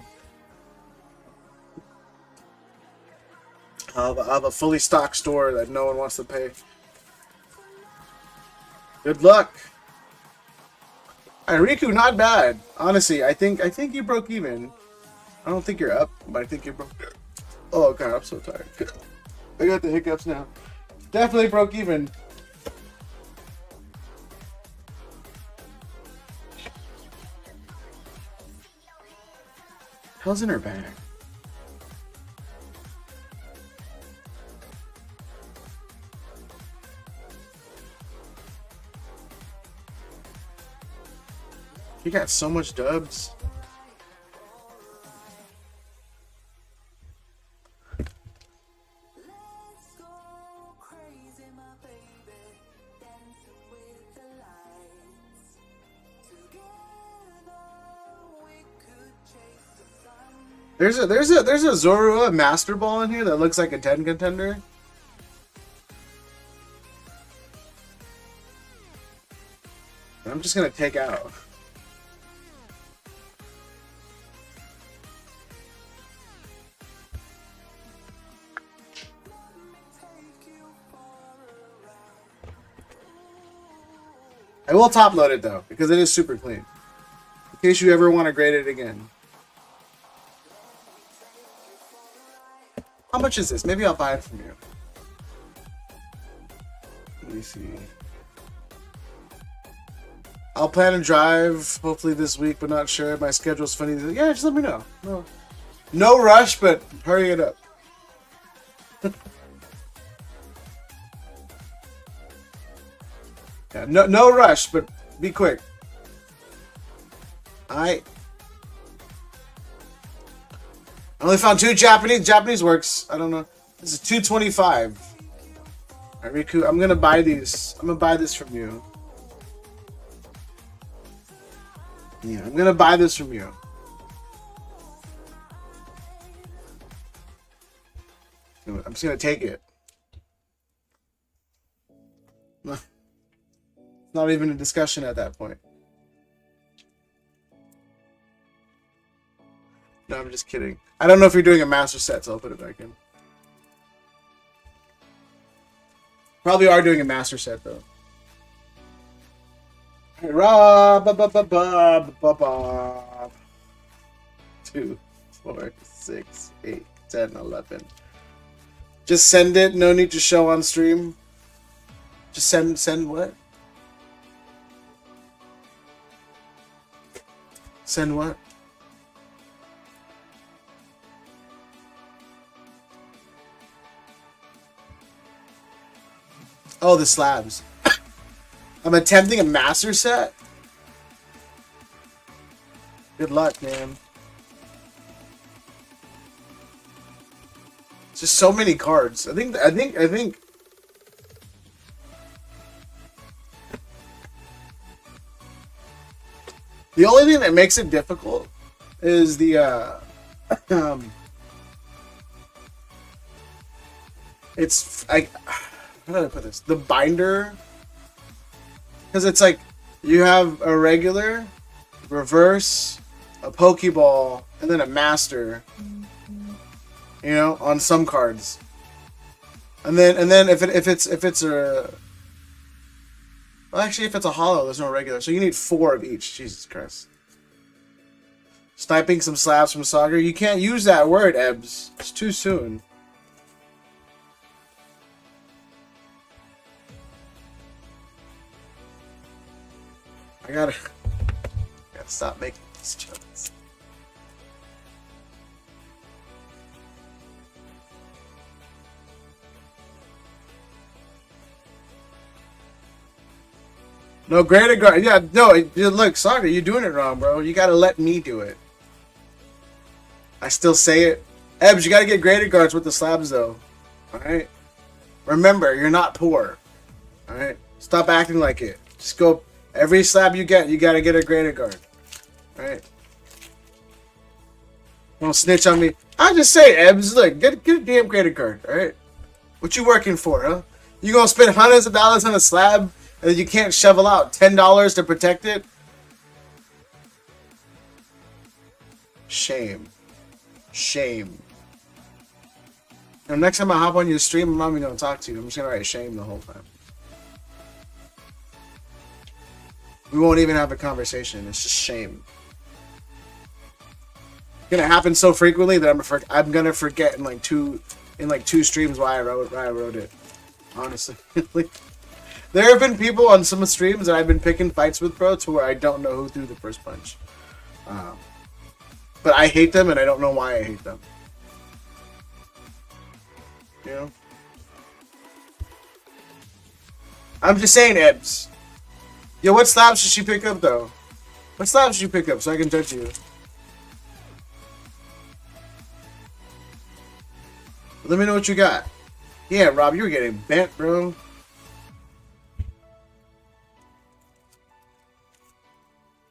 I'll have a fully stocked store that no one wants to pay. Good luck. Riku, not bad. Honestly, I think you broke even. I don't think you're up, but I think you broke. Oh god, I'm so tired. I got the hiccups now. Definitely broke even. Hell's in her bag? You got so much dubs. There's a Zorua Master Ball in here that looks like a 10 contender. I'm just gonna take out. I will top load it though, because it is super clean. In case you ever want to grade it again. How much is this? Maybe I'll buy it from you. Let me see. I'll plan to drive hopefully this week, but not sure. My schedule's funny. Yeah, just let me know. No rush, but hurry it up. Yeah, no rush, but be quick. I only found 2 Japanese. Japanese works. I don't know. This is 225. Alright, Riku, I'm gonna buy these. I'm gonna buy this from you. Yeah, I'm gonna buy this from you. I'm just gonna take it. Not even a discussion at that point. No, I'm just kidding. I don't know if you're doing a master set, so I'll put it back in. Probably are doing a master set though. Rob, 2, 4, 6, 8, 10, 11. Just send it. No need to show on stream. Just send what? Send what? Oh, the slabs. I'm attempting a master set. Good luck, man. Just so many cards. I think. The only thing that makes it difficult is the it's how do I put this? The binder, because it's like you have a regular, reverse, a Pokeball, and then a master. You know, on some cards, and then if it's a, well, actually if it's a hollow, there's no regular, so you need 4 of each. Jesus Christ! Sniping some slabs from Sagar. You can't use that word, Ebbs. It's too soon. I gotta stop making these jokes. No, graded guard. Yeah, no, look, Saga, you're doing it wrong, bro. You gotta let me do it. I still say it. Ebbs, you gotta get graded guards with the slabs, though. Alright? Remember, you're not poor. Alright? Stop acting like it. Just go, every slab you get, you gotta get a graded guard. Alright? Don't snitch on me. I just say, Ebbs, look, get a damn graded guard, alright? What you working for, huh? You gonna spend hundreds of dollars on a slab and you can't shovel out $10 to protect it? Shame. Shame. And next time I hop on your stream, I'm not even gonna talk to you. I'm just gonna write shame the whole time. We won't even have a conversation. It's just shame. It's gonna happen so frequently that I'm gonna forget in like two streams why I wrote it. Honestly. There have been people on some streams that I've been picking fights with, bro, to where I don't know who threw the first punch. But I hate them, and I don't know why I hate them. You know? I'm just saying, Ebbs. Yo, what slabs should she pick up, though? What slabs should you pick up so I can judge you? Let me know what you got. Yeah, Rob, you were getting bent, bro.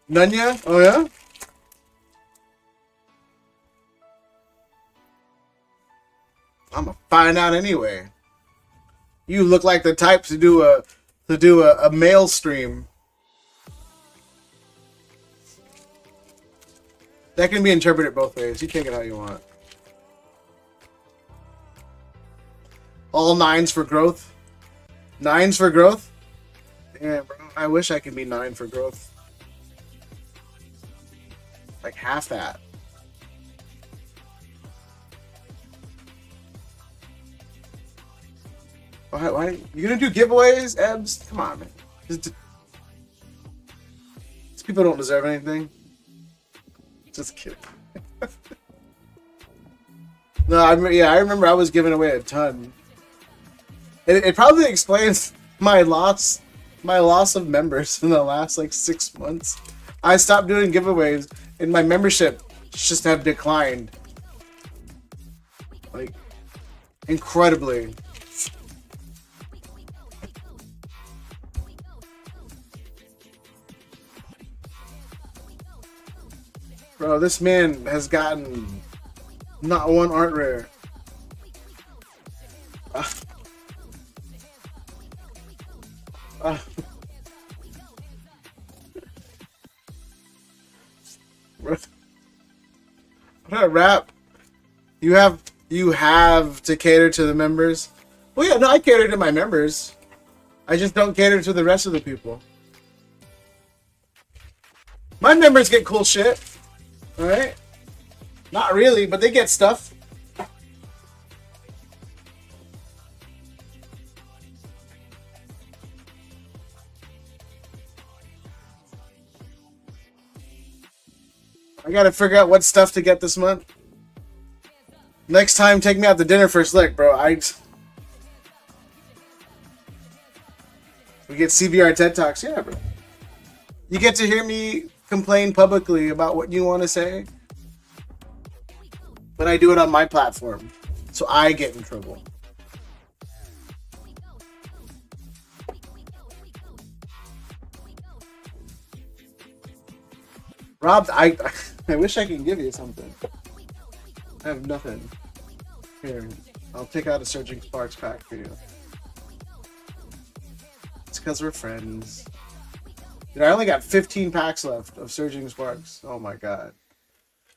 Nunya? Oh, yeah? I'm gonna find out anyway. You look like the type to do a mail stream. That can be interpreted both ways. You take it how you want. All 9s for growth. 9s for growth? Yeah, bro. I wish I could be 9 for growth. Like half that. Why? You gonna do giveaways, Ebbs? Come on, man. These people don't deserve anything. Just kidding. No, I remember I was giving away a ton. It probably explains my loss of members in the last like 6 months. I stopped doing giveaways, and my membership just have declined, like, incredibly. Bro, this man has gotten not one art rare. What a rap. You have to cater to the members. Well, yeah, no, I cater to my members. I just don't cater to the rest of the people. My members get cool shit. Alright? Not really, but they get stuff. I gotta figure out what stuff to get this month. Next time, take me out to dinner for Slick, bro. We get CBR TED Talks. Yeah, bro. You get to hear me complain publicly about what you want to say. But I do it on my platform. So I get in trouble. Rob, I wish I could give you something. I have nothing. Here, I'll take out a Surging Sparks pack for you. It's because we're friends. Dude, I only got 15 packs left of Surging Sparks. Oh my god.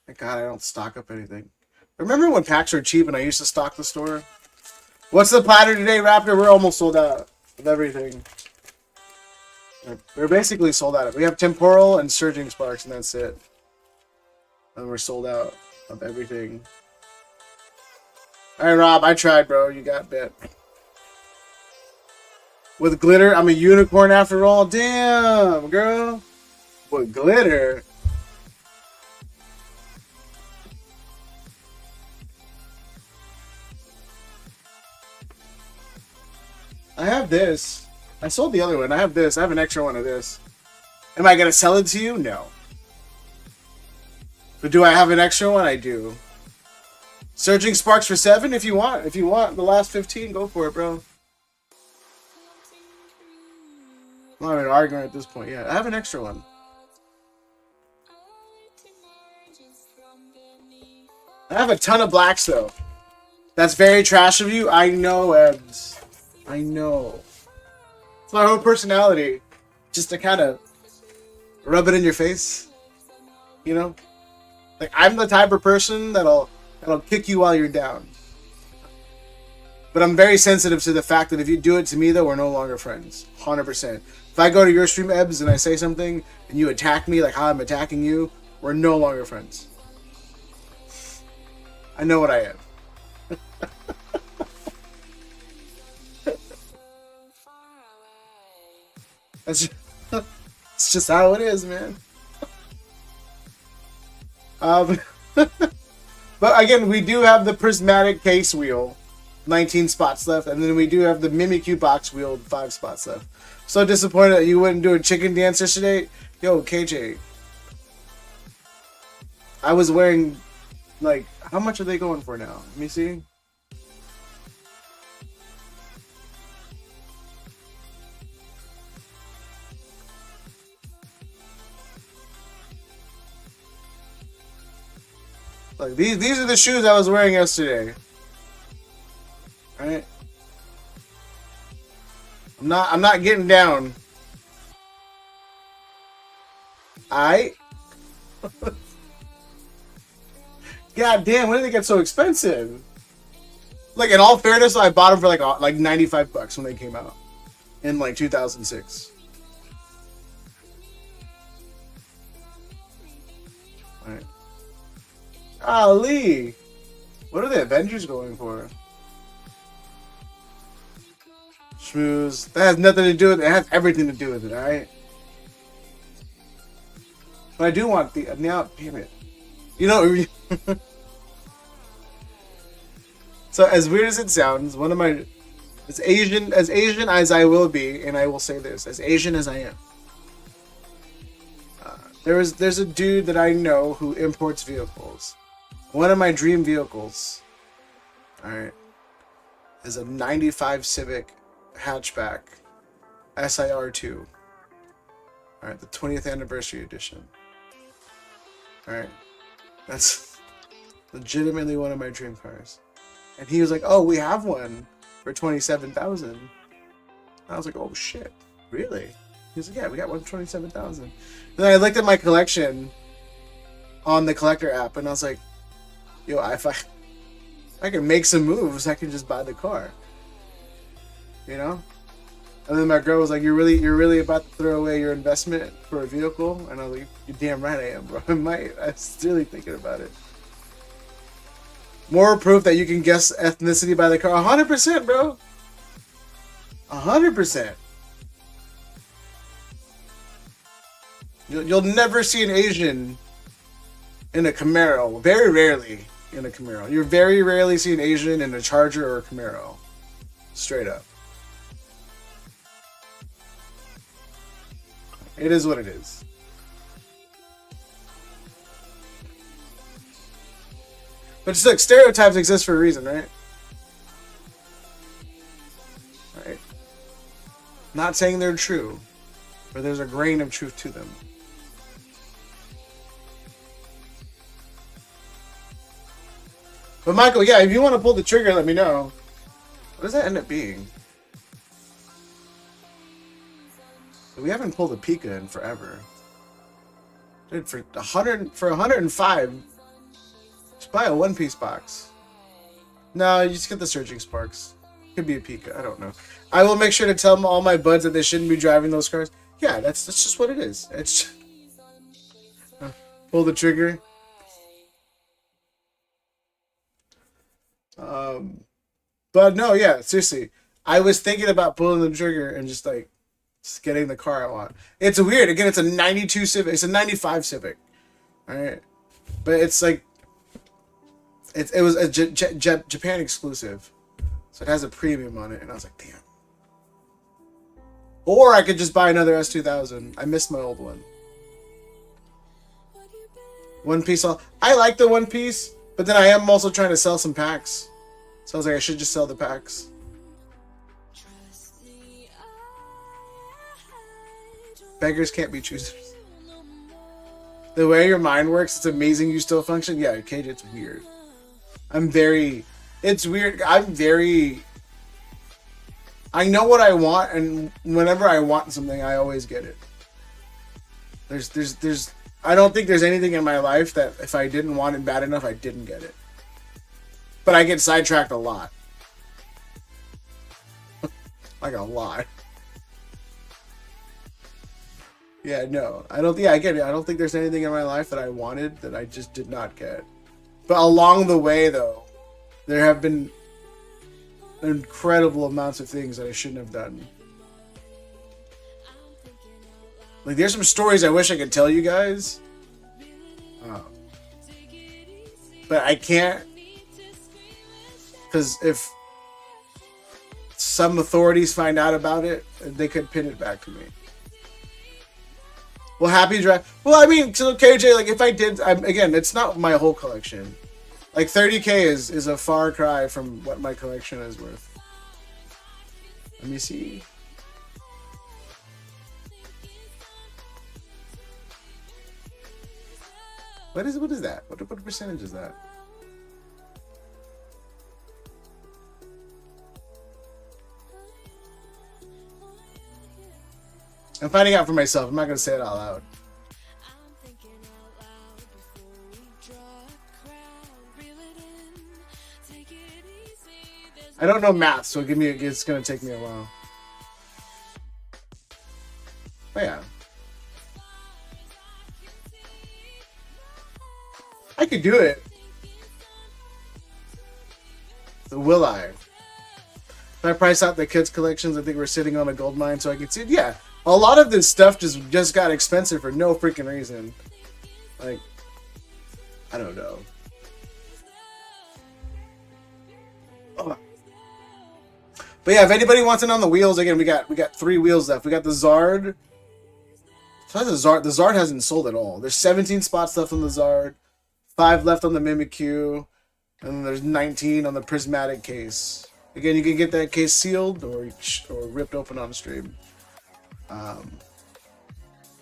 Thank god I don't stock up anything. Remember when packs were cheap and I used to stock the store? What's the platter today, Raptor? We're almost sold out of everything. We're basically sold out of. We have Temporal and Surging Sparks and that's it. And we're sold out of everything. Alright, Rob, I tried, bro. You got bit. With glitter, I'm a unicorn after all. Damn, girl. With glitter. I have this. I sold the other one. I have this. I have an extra one of this. Am I going to sell it to you? No. But do I have an extra one? I do. Surging Sparks for 7 if you want. If you want the last 15, go for it, bro. I'm not even arguing at this point yet. I have an extra one. I have a ton of blacks, though. That's very trash of you. I know, Ebs. I know. It's my whole personality. Just to kind of rub it in your face. You know? Like, I'm the type of person that'll kick you while you're down. But I'm very sensitive to the fact that if you do it to me, though, we're no longer friends. 100%. If I go to your stream, Ebs, and I say something, and you attack me like how I'm attacking you, we're no longer friends. I know what I am. It's just how it is, man. But again, we do have the prismatic case wheel, 19 spots left, and then we do have the Mimikyu box wheel, 5 spots left. So disappointed that you wouldn't do a chicken dance yesterday. Yo, KJ, I was wearing, like, how much are they going for now? Let me see. Like, these are the shoes I was wearing yesterday. Alright. I'm not getting down. Alright. God damn, when did they get so expensive? Like, in all fairness, I bought them for like 95 bucks when they came out in like 2006. Alright. Ali, what are the Avengers going for? Schmooze. That has nothing to do with it. It has everything to do with it, alright? But I do want the... Now, damn it. You know... So, as weird as it sounds, one of my... as Asian as I will be, and I will say this, as Asian as I am, there's a dude that I know who imports vehicles. One of my dream vehicles, alright, is a 95 Civic hatchback SIR2. Alright, the 20th anniversary edition. Alright, that's legitimately one of my dream cars. And he was like, oh, we have one for $27,000. I was like, oh shit, really? He was like, yeah, we got one for $27,000. Then I looked at my collection on the collector app, and I was like, yo, if I can make some moves, I can just buy the car. You know? And then my girl was like, you're really about to throw away your investment for a vehicle? And I was like, you're damn right I am, bro. I might. I was really thinking about it. More proof that you can guess ethnicity by the car. 100%, bro. 100%. You'll never see an Asian in a Camaro. Very rarely in a Camaro. You're very rarely see an Asian in a Charger or a Camaro. Straight up. It is what it is. But just like stereotypes exist for a reason, right? Right. Not saying they're true, but there's a grain of truth to them. But Michael, yeah, if you want to pull the trigger, let me know. What does that end up being? We haven't pulled a Pika in forever. Dude, for 105, just buy a one-piece box. No, you just get the Surging Sparks. Could be a Pika, I don't know. I will make sure to tell all my buds that they shouldn't be driving those cars. Yeah, that's just what it is. It's just, pull the trigger. But no, yeah, seriously. I was thinking about pulling the trigger and just getting the car I want. It's weird. Again, it's a 92 Civic. It's a 95 Civic. Alright? But it's like... It was a Japan exclusive. So it has a premium on it. And I was like, damn. Or I could just buy another S2000. I missed my old one. One piece. I like the one piece. But then I am also trying to sell some packs. So I was like, I should just sell the packs. Beggars can't be choosers. The way your mind works, it's amazing you still function. Yeah, KJ, it's weird. It's weird. I know what I want, and whenever I want something, I always get it. I don't think there's anything in my life that if I didn't want it bad enough, I didn't get it. But I get sidetracked a lot. Like a lot. Yeah, no. I get it. I don't think there's anything in my life that I wanted that I just did not get. But along the way, though, there have been incredible amounts of things that I shouldn't have done. Like, there's some stories I wish I could tell you guys. But I can't. Because if some authorities find out about it, they could pin it back to me. Well, happy drive. Well, I mean, so KJ, like, if I did, again, it's not my whole collection. Like, 30K is a far cry from what my collection is worth. Let me see. What is that? What percentage is that? I'm finding out for myself. I'm not going to say it out loud. I don't know math, so it's going to take me a while. Oh, yeah. I could do it. So will I? If I price out the kids' collections, I think we're sitting on a gold mine, so I can see it. Yeah. A lot of this stuff just got expensive for no freaking reason. Like, I don't know. Oh. But yeah, if anybody wants it on the wheels, again, we got 3 wheels left. We got the Zard. The Zard hasn't sold at all. There's 17 spots left on the Zard, 5 left on the Mimikyu, and then there's 19 on the prismatic case. Again, you can get that case sealed or ripped open on stream.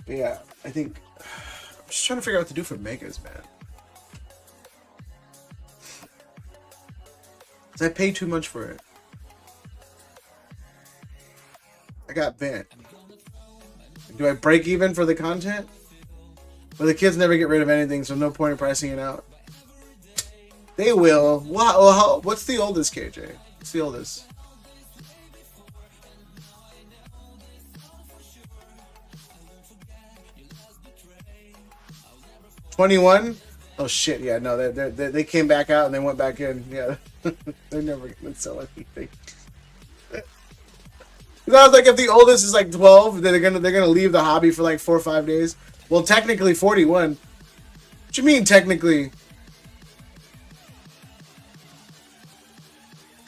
Yeah, I think I'm just trying to figure out what to do for Megas, man. Cause I paid too much for it. I got bent. Do I break even for the content? Well, the kids never get rid of anything, so no point in pricing it out. They will. Wow. What's the oldest, KJ? What's the oldest? $21? Oh shit! Yeah, no, they came back out and they went back in. Yeah, they're never gonna sell anything. I was like, if the oldest is like 12, then they're gonna leave the hobby for like 4 or 5 days. Well, technically 41. What you mean technically?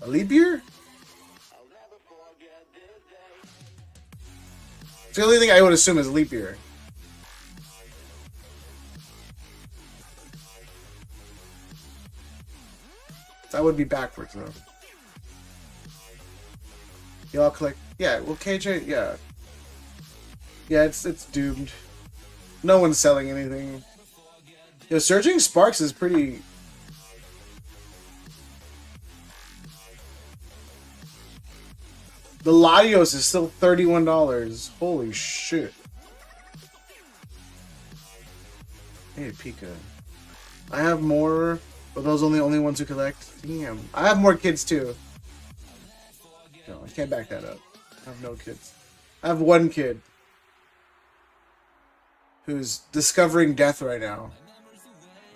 A leap year? It's the only thing I would assume is leap year. That would be backwards though. Y'all click. Yeah, well KJ, yeah. Yeah, it's doomed. No one's selling anything. Yo, Surging Sparks is pretty... The Latios is still $31. Holy shit. Hey, Pika. I have more, but those are the only ones who collect. Damn. I have more kids too. No, I can't back that up. I have no kids. I have one kid who's discovering death right now.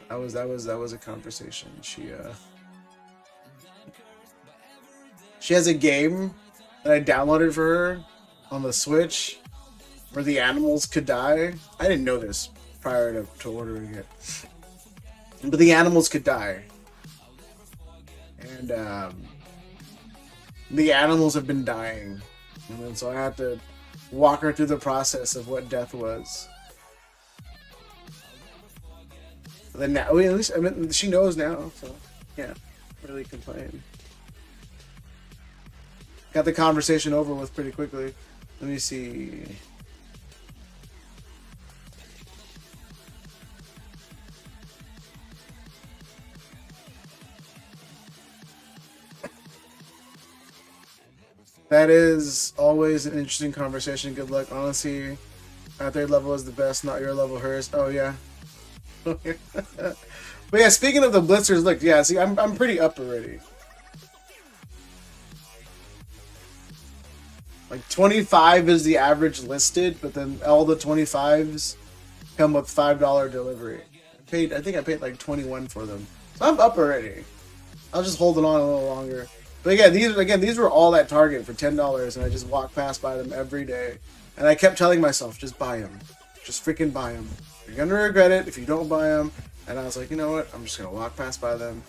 That was a conversation. She has a game that I downloaded for her on the Switch where the animals could die. I didn't know this prior to ordering it. But the animals could die. And the animals have been dying. And then so I had to walk her through the process of what death was. But then now, at least, I mean, she knows now, so yeah, really complain. Got the conversation over with pretty quickly. Let me see. That is always an interesting conversation. Good luck. Honestly, our third level is the best, not your level, hers. Oh, yeah. But yeah, speaking of the blitzers, look, yeah, see, I'm pretty up already. Like 25 is the average listed, but then all the 25s come with $5 delivery. I think I paid like 21 for them. So I'm up already. I'll just hold it on a little longer. But again, these were all at Target for $10, and I just walked past by them every day. And I kept telling myself, just buy them. Just freaking buy them. You're gonna regret it if you don't buy them. And I was like, you know what? I'm just gonna walk past by them.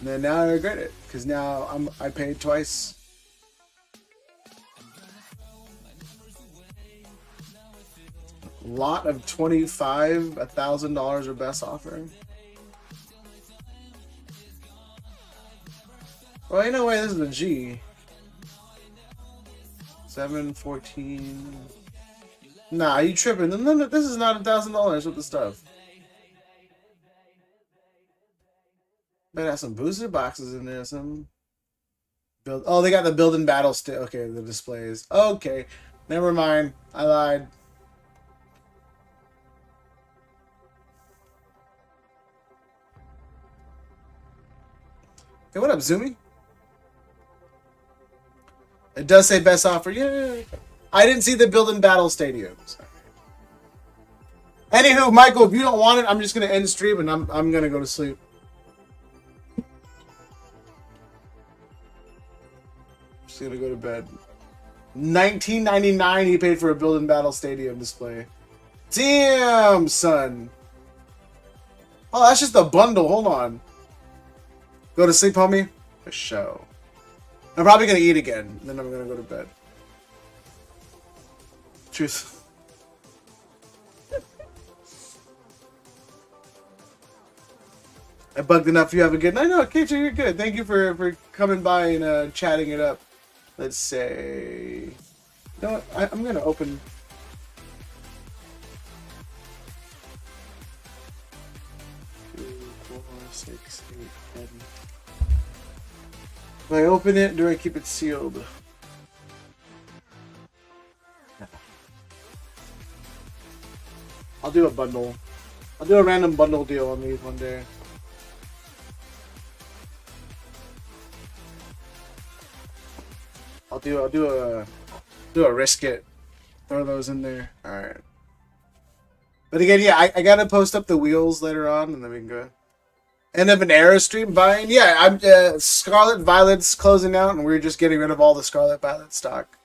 And then now I regret it because now I paid twice. Lot of 25, $1,000 or best offer. Well, you know what? This is a G. 714. Nah, you tripping? No, this is not $1,000 with the stuff. Better have some booster boxes in there. Some build. Oh, they got the build and battle stick. Okay, the displays. Okay, never mind. I lied. Hey, what up, Zoomy? It does say best offer. Yeah. I didn't see the build and battle stadiums. Anywho, Michael, if you don't want it, I'm just gonna end stream and I'm gonna go to sleep. Just gonna go to bed. $19.99 he paid for a build and battle stadium display. Damn, son. Oh, that's just a bundle. Hold on. Go to sleep, homie. For show. I'm probably gonna eat again. Then I'm gonna go to bed. Truth. I bugged enough. You have a good night. No, KJ, you're good. Thank you for coming by and chatting it up. Let's say. You know what? I'm gonna open. Do I open it? Do I keep it sealed? I'll do a bundle. I'll do a random bundle deal on these one day. I'll do a risk it. Throw those in there. All right. But again, yeah, I gotta post up the wheels later on, and then we can go. End of an era stream buying. Yeah, I'm Scarlet Violet's closing out, and we're just getting rid of all the Scarlet Violet stock.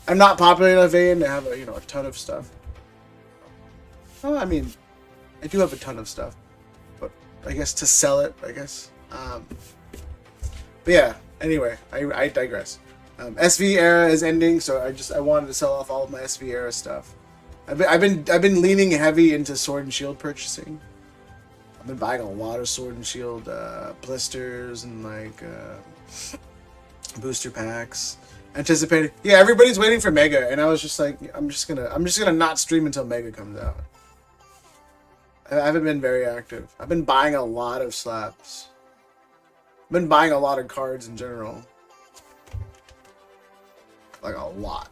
I'm not popular enough to have a ton of stuff. Well, I mean, I do have a ton of stuff, but I guess to sell it, I guess. But yeah. Anyway, I digress. SV era is ending, so I wanted to sell off all of my SV era stuff. I've been leaning heavy into Sword and Shield purchasing. I've been buying a lot of Sword and Shield blisters and like booster packs. Anticipated. Yeah, everybody's waiting for Mega, and I was just like, I'm just gonna not stream until Mega comes out. I haven't been very active. I've been buying a lot of slabs. I've been buying a lot of cards in general. Like a lot.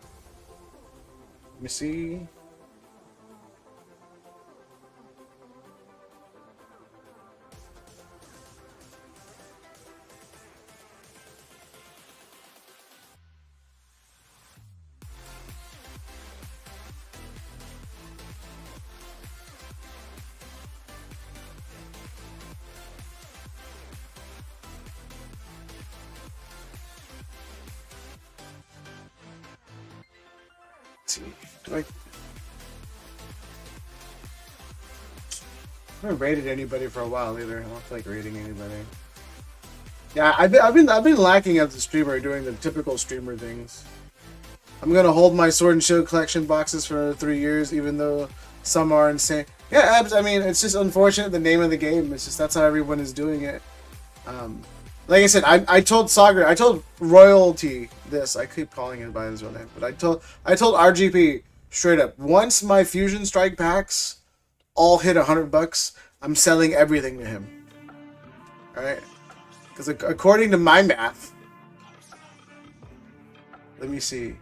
Let me see. See, I haven't rated anybody for a while either. I don't feel like rating anybody. Yeah, I've been lacking as a streamer doing the typical streamer things. I'm gonna hold my Sword and Shield collection boxes for 3 years, even though some are insane. Yeah, Abs. I mean, it's just unfortunate the name of the game. It's just that's how everyone is doing it. Like I said, I told Sagar, I told Royalty this. I keep calling him by his real name, but I told RGP straight up. Once my Fusion Strike packs all hit $100, I'm selling everything to him. All right, because according to my math, let me see.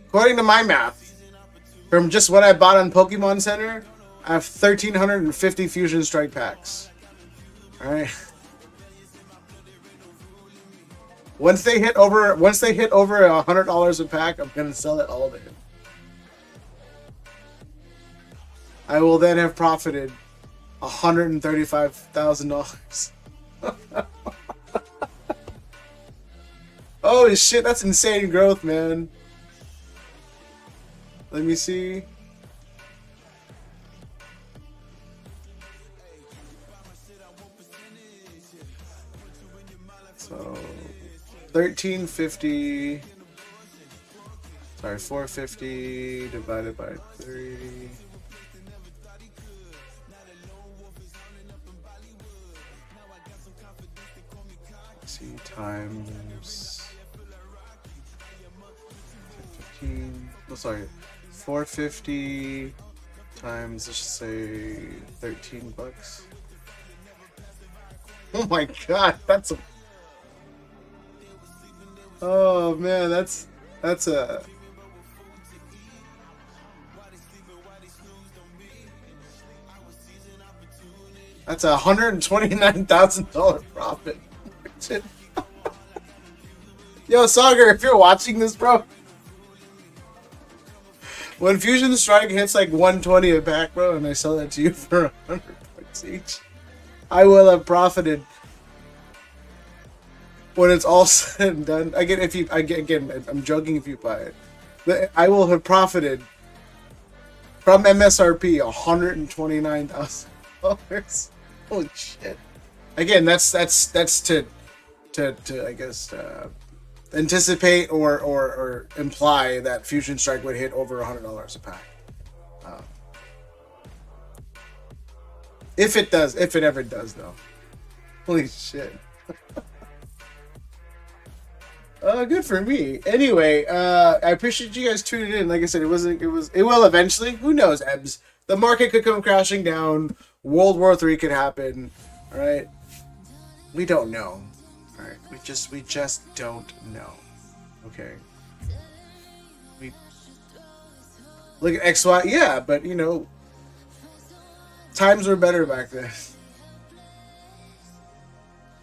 According to my math, from just what I bought on Pokemon Center, I have 1,350 Fusion Strike packs. Alright. Once they hit over $100 a pack, I'm gonna sell it all to him. I will then have profited $135,000. Holy shit, that's insane growth, man. Let me see. So 1,350. Sorry, 450 divided by 3. Let's see, times 15. Oh, sorry. 450 times, let's just say $13. Oh my god, that's a... Oh man, that's a... That's a $129,000 profit. Yo, Sagar, if you're watching this, bro, when Fusion Strike hits like 120 a pack, bro, and I sell that to you for $100 each, I will have profited when it's all said and done. Again, I'm joking if you buy it, but I will have profited from MSRP $129,000. Holy shit! Again, that's to I guess anticipate or imply that Fusion Strike would hit over $100 a pack. If it ever does, though. Holy shit. Good for me. Anyway, I appreciate you guys tuning in. Like I said, it will eventually. Who knows, Ebbs? The market could come crashing down. World War III could happen. All right. We don't know. All right. We just don't know. Okay. We look at XY. Yeah, but you know, times were better back then.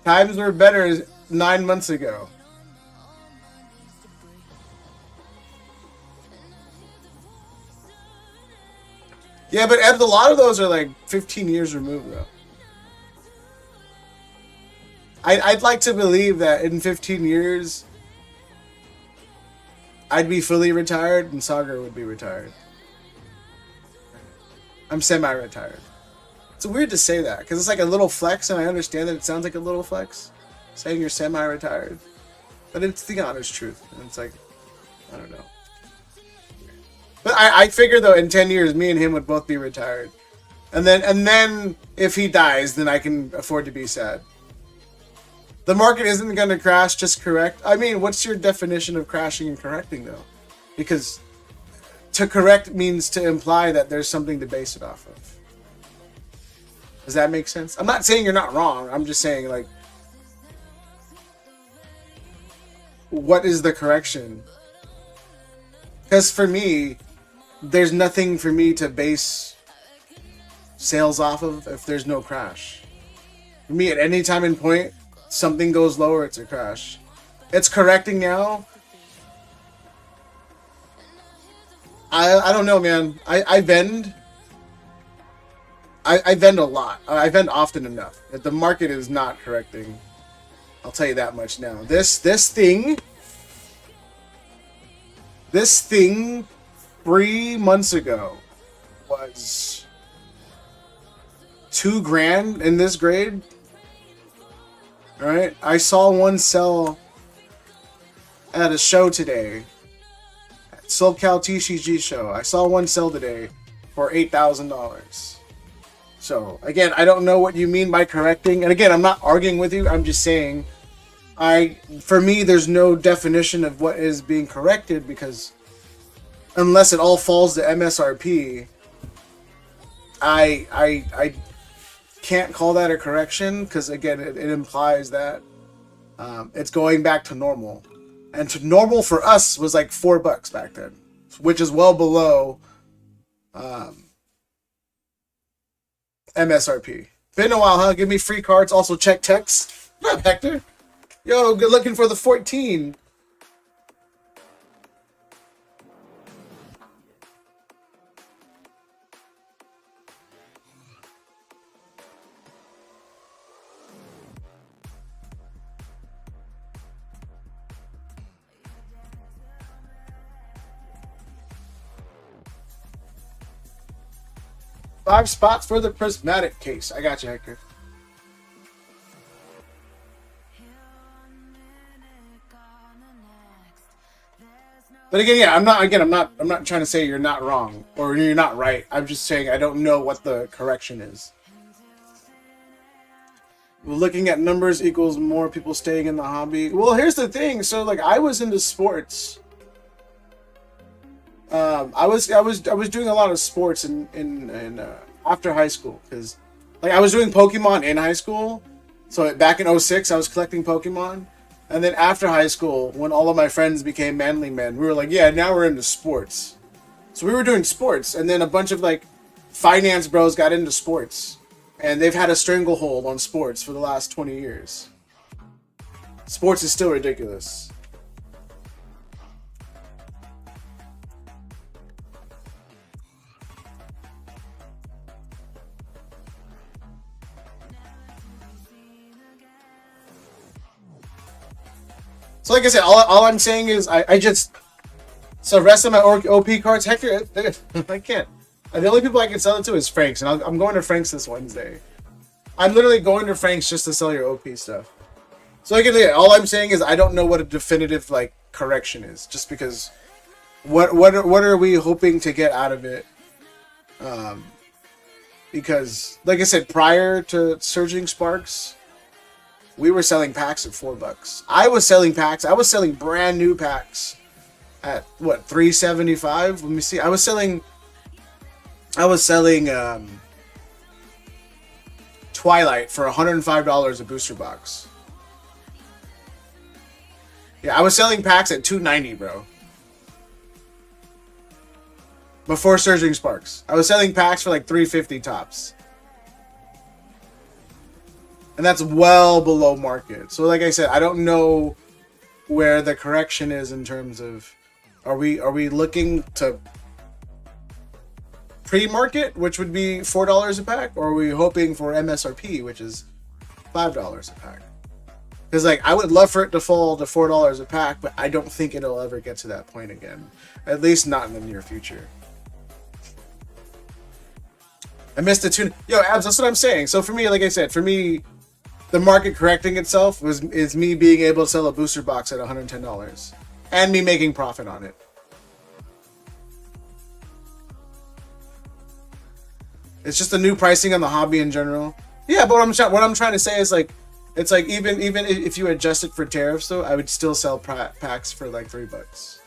Times were better 9 months ago. Yeah, but Ed, a lot of those are like 15 years removed, though. I'd like to believe that in 15 years, I'd be fully retired and Sagar would be retired. I'm semi-retired. It's weird to say that because it's like a little flex, and I understand that it sounds like a little flex, saying you're semi-retired, but it's the honest truth. And it's like, I don't know. But I figure though, in 10 years, me and him would both be retired, and then if he dies, then I can afford to be sad. The market isn't going to crash, just correct. I mean, what's your definition of crashing and correcting though? Because to correct means to imply that there's something to base it off of. Does that make sense? I'm not saying you're not wrong. I'm just saying, like, what is the correction? Because for me, there's nothing for me to base sales off of if there's no crash. For me, at any time and point, something goes lower, it's a crash. It's correcting now. I don't know, man. I vend. I vend a lot. I vend often enough. The market is not correcting. I'll tell you that much now. This thing 3 months ago was $2,000 in this grade. All right, I saw one sell at a show today, at SoCal TCG show. I saw one sell today for $8,000. So again, I don't know what you mean by correcting. And again, I'm not arguing with you. I'm just saying, for me, there's no definition of what is being corrected, because unless it all falls to MSRP, I can't call that a correction, because again, it implies that it's going back to normal, and to normal for us was like $4 back then, which is well below MSRP. Been a while, huh? Give me free cards. Also check text. What up, Hector? Yo, good looking for the 14. Five spots for the prismatic case. I got you, Hector. But again, yeah, I'm not trying to say you're not wrong or you're not right. I'm just saying I don't know what the correction is. Looking at numbers equals more people staying in the hobby. Well, here's the thing. So like, I was into sports. I was doing a lot of sports in after high school, because like I was doing Pokemon in high school. So back in 06, I was collecting Pokemon, and then after high school, when all of my friends became manly men, we were like, yeah, now we're into sports. So we were doing sports, and then a bunch of like finance bros got into sports, and they've had a stranglehold on sports for the last 20 years. Sports is still ridiculous. So like I said, all I'm saying is I just... So the rest of my OP cards, Hector, I can't. The only people I can sell it to is Frank's, and I'm going to Frank's this Wednesday. I'm literally going to Frank's just to sell your OP stuff. So like, all I'm saying is I don't know what a definitive like correction is, just because what are we hoping to get out of it? Because like I said, prior to Surging Sparks, we were selling packs at $4. I was selling packs. I was selling brand new packs at what, $3.75? Let me see. I was selling Twilight for $105 a booster box. Yeah, I was selling packs at $2.90, bro. Before Surging Sparks, I was selling packs for like $3.50 tops. And that's well below market. So like I said, I don't know where the correction is in terms of, are we looking to pre-market, which would be $4 a pack, or are we hoping for MSRP, which is $5 a pack? Because like I would love for it to fall to $4 a pack, but I don't think it'll ever get to that point again. At least not in the near future. I missed the tune. Yo, Abs, that's what I'm saying. So for me, like I said, for me, the market correcting itself is me being able to sell a booster box at $110 and me making profit on it. It's just a new pricing on the hobby in general. Yeah, but what I'm trying to say is like, it's like even if you adjust it for tariffs, though, I would still sell packs for like $3.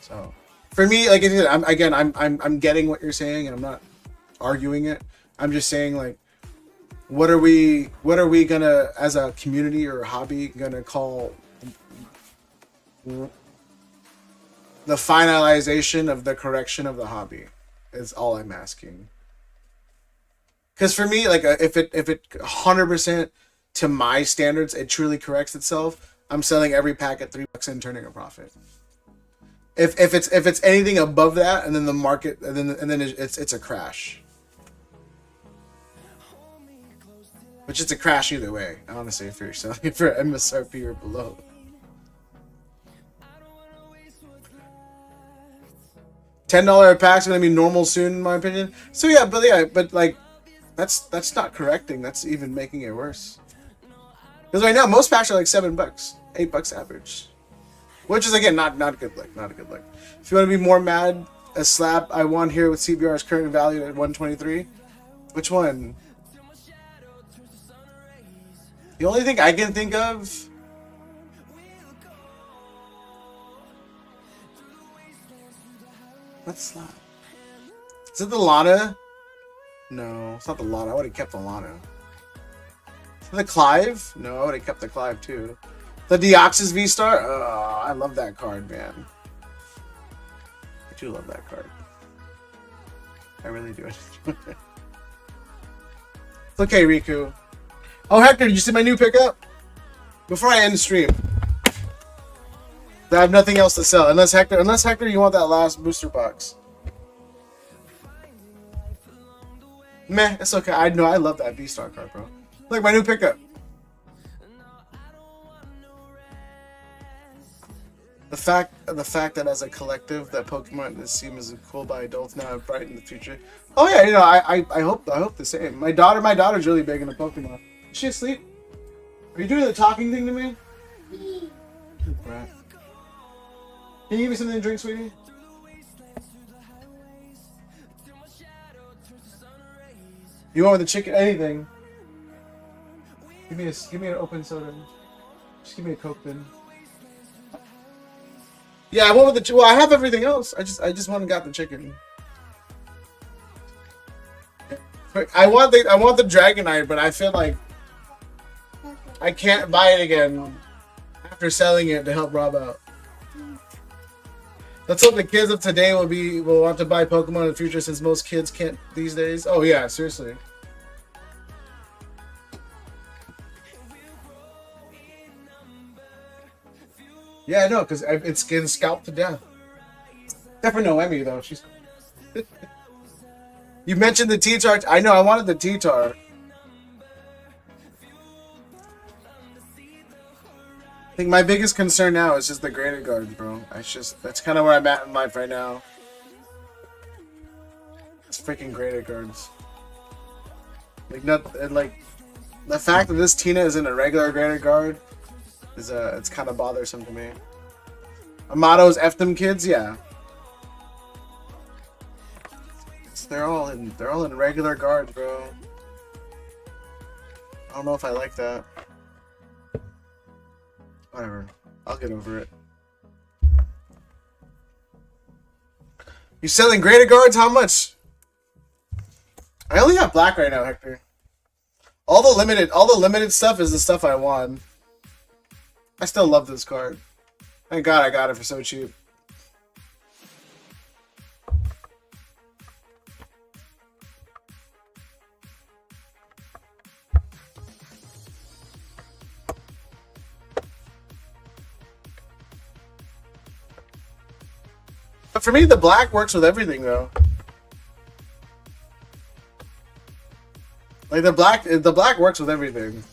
So for me, like I said, I'm getting what you're saying, and I'm not arguing it. I'm just saying like, what are we gonna, as a community or a hobby, gonna call the finalization of the correction of the hobby? Is all I'm asking. Because for me, like if it 100% to my standards, it truly corrects itself, I'm selling every pack at $3 and turning a profit. If it's anything above that, and then the market, and then it's a crash. Which it's a crash either way, honestly, if you're selling it for MSRP or below. $10 packs are gonna be normal soon, in my opinion. So yeah, but like that's not correcting. That's even making it worse. Because right now most packs are like $7, $8 average, which is again not a good look. Not a good look. If you want to be more mad, a slab I won here with CBR's current value at 123. Which one? The only thing I can think of. What slab? Is it the Lana? No, it's not the Lana. I would have kept the Lana. The Clive? No, I would have kept the Clive too. The Deoxys V-Star? Oh, I love that card, man. I do love that card. I really do. It's okay, Riku. Oh, Hector, did you see my new pickup? Before I end the stream. I have nothing else to sell. Unless Hector, you want that last booster box. Meh, it's okay. I know I love that V-Star card, bro. Look, my new pickup. The fact that as a collective that Pokemon is seen as cool by adults now have brightened the future. Oh yeah, you know, I hope the same. My daughter's really big into Pokemon. Is she asleep? Are you doing the talking thing to me? Right. Can you give me something to drink, sweetie? You want with the chicken? Anything? Give me an open soda. Just give me a Coke then. Yeah, I went with the. Well, I have everything else. I just went and got the chicken. I want the Dragonite, but I feel like I can't buy it again after selling it to help Rob out. Let's hope the kids of today will want to buy Pokemon in the future, since most kids can't these days. Oh yeah, seriously. Yeah, no, because it's getting scalped to death. Except for Noemi, though. She's. You mentioned the T-Tar. I know, I wanted the T-Tar. I think my biggest concern now is just the graded guards, bro. That's kind of where I'm at in life right now. It's freaking graded guards. Like the fact that this Tina is in a regular graded guard is it's kind of bothersome to me. Amato's F them kids, yeah. They're all in regular guards, bro. I don't know if I like that. Whatever. I'll get over it. You selling graded guards? How much? I only have black right now, Hector. All the limited stuff is the stuff I want. I still love this card. Thank God I got it for so cheap. But for me, the black works with everything, though. Like the black works with everything.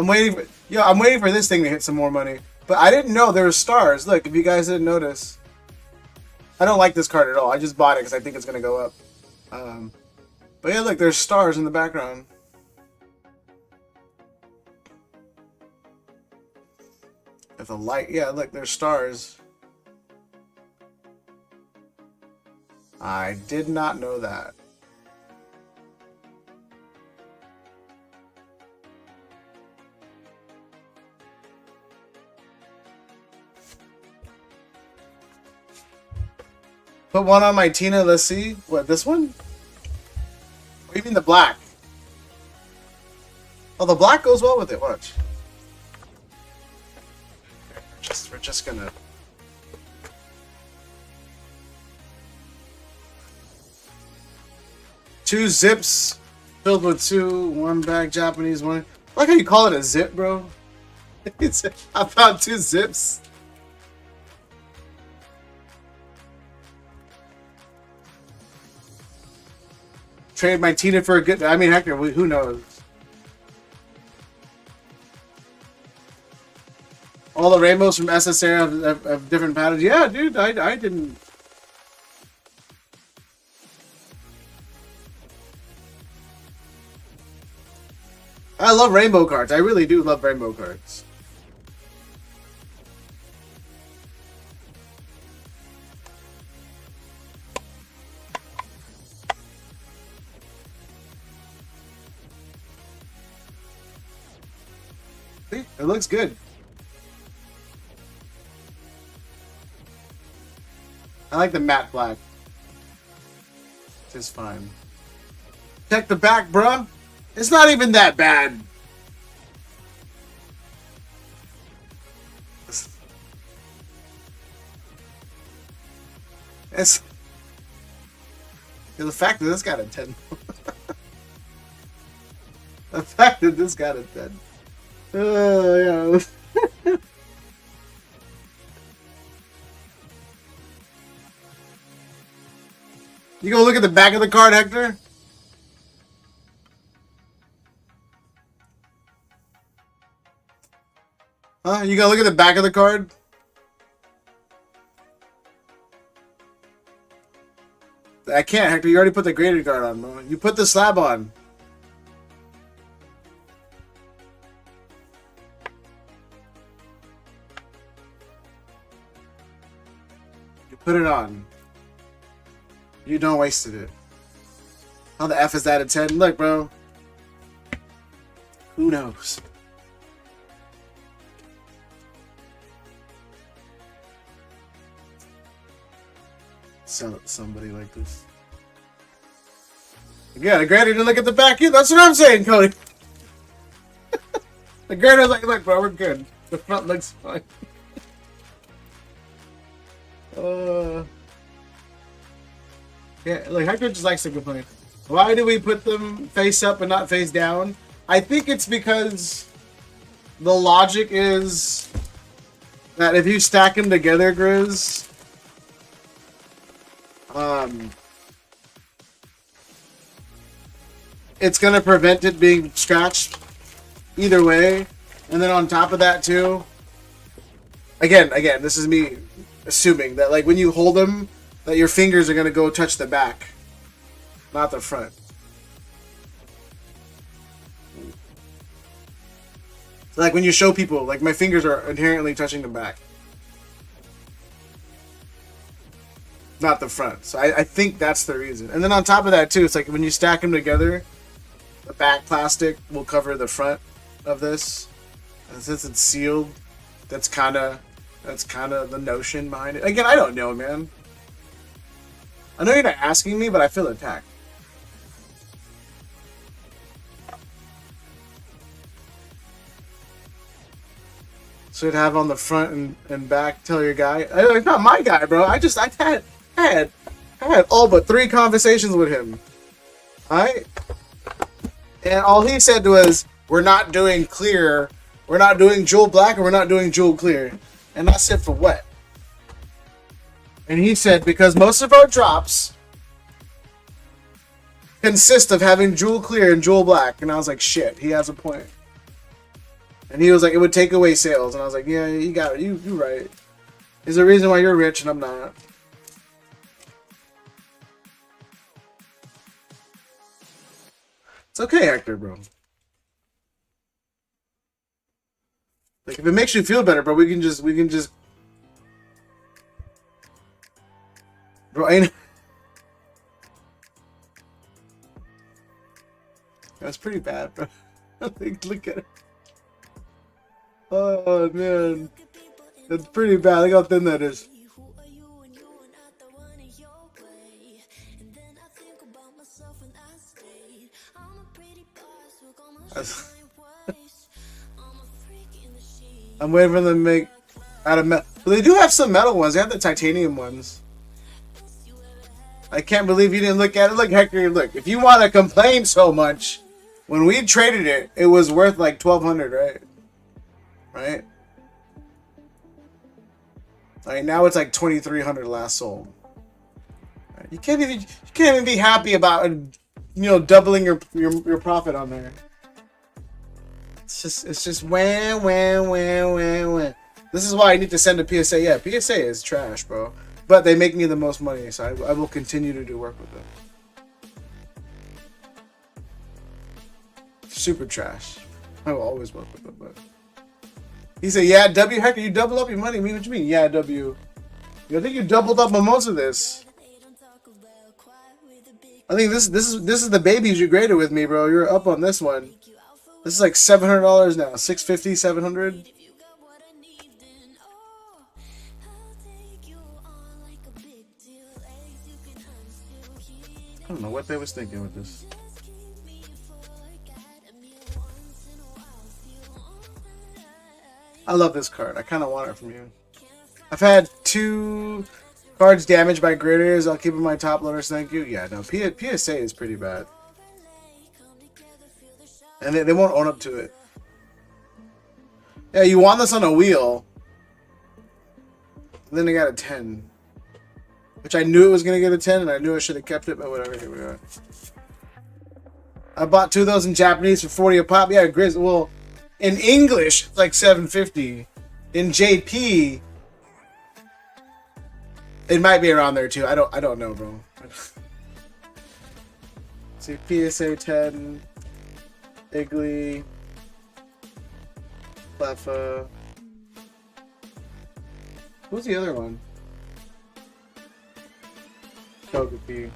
I'm waiting for I'm waiting for this thing to hit some more money. But I didn't know there were stars. Look, if you guys didn't notice. I don't like this card at all. I just bought it because I think it's gonna go up. But yeah, look, there's stars in the background. If the light, yeah, look, there's stars. I did not know that. Put one on my Tina, let's see. What, this one? Or you mean the black? Oh, the black goes well with it, watch. We're just gonna... Two zips filled with two, one bag Japanese, one... I like how you call it a zip, bro. I found two zips. Trade my Tina for a good... I mean, Hector, who knows? All the rainbows from SSR have different patterns. Yeah, dude, I didn't... I love rainbow cards. I really do love rainbow cards. See? It looks good. I like the matte black. It's fine. Check the back, bruh. It's not even that bad. It's the fact that this got a 10. The fact that this got a 10. Oh, yeah. You gonna look at the back of the card, Hector? Huh? You gonna look at the back of the card? I can't, Hector. You already put the graded card on, bro. You put the slab on. You put it on. You don't wasted it. How the F is that a 10? Look, bro. Who knows? Sell it to somebody like this. Again, the grader didn't look at the back end. That's what I'm saying, Cody. The grader's like, look, bro, we're good. The front looks fine. Yeah, like Hector just likes to complain. Why do we put them face up and not face down? I think it's because the logic is that if you stack them together, Grizz, it's gonna prevent it being scratched either way. And then on top of that too, again, this is me assuming that like when you hold them, that your fingers are gonna go touch the back, not the front. So like when you show people, like my fingers are inherently touching the back, not the front. So I think that's the reason. And then on top of that too, it's like when you stack them together, the back plastic will cover the front of this, and since it's sealed, that's kind of the notion behind it. Again, I don't know, man. I know you're not asking me, but I feel attacked. Should have on the front and back. Tell your guy. It's not my guy, bro. I had all but 3 conversations with him. Alright? And all he said was, we're not doing clear. We're not doing jewel black, or we're not doing jewel clear. And I said, for what? And he said, because most of our drops consist of having jewel clear and jewel black. And I was like, shit, he has a point. And he was like, it would take away sales. And I was like, yeah, you got it. You're right. There's a reason why you're rich and I'm not. It's okay, Hector, bro. Like, if it makes you feel better, bro, we can just... Bro, ain't... That's pretty bad, bro. Look at it. Oh, man. That's pretty bad. Look how thin that is. I'm waiting for them to make out of metal. But they do have some metal ones. They have the titanium ones. I can't believe you didn't look at it. Look, Hector, look. If you want to complain so much, when we traded it, it was worth like 1,200, right? Right? Like now it's like 2,300 last sold. Right? You can't even be happy about doubling your profit on there. It's just wham. This is why I need to send a PSA. Yeah, PSA is trash, bro. But they make me the most money, so I will continue to do work with them. Super trash. I will always work with them, but he said, "Yeah, W, Hector, you double up your money." What do you mean? Yeah, W. I think you doubled up on most of this. I think this is the babies you graded with me, bro. You're up on this one. This is like $700 now. $650, $700. I don't know what they was thinking with this. I love this card. I kind of want it from you. I've had 2 cards damaged by graders. I'll keep them my top loaders. Thank you. Yeah, no. PSA is pretty bad. And they won't own up to it. Yeah, you want this on a wheel. And then they got a 10. Which I knew it was going to get a 10, and I knew I should have kept it, but whatever. Here we are. I bought 2 of those in Japanese for 40 a pop. Yeah, Grizz. Well, in English, it's like $750. In JP, it might be around there too. I don't know, bro. See, PSA 10, Iggly, Cleffa. Who's the other one? Togepi.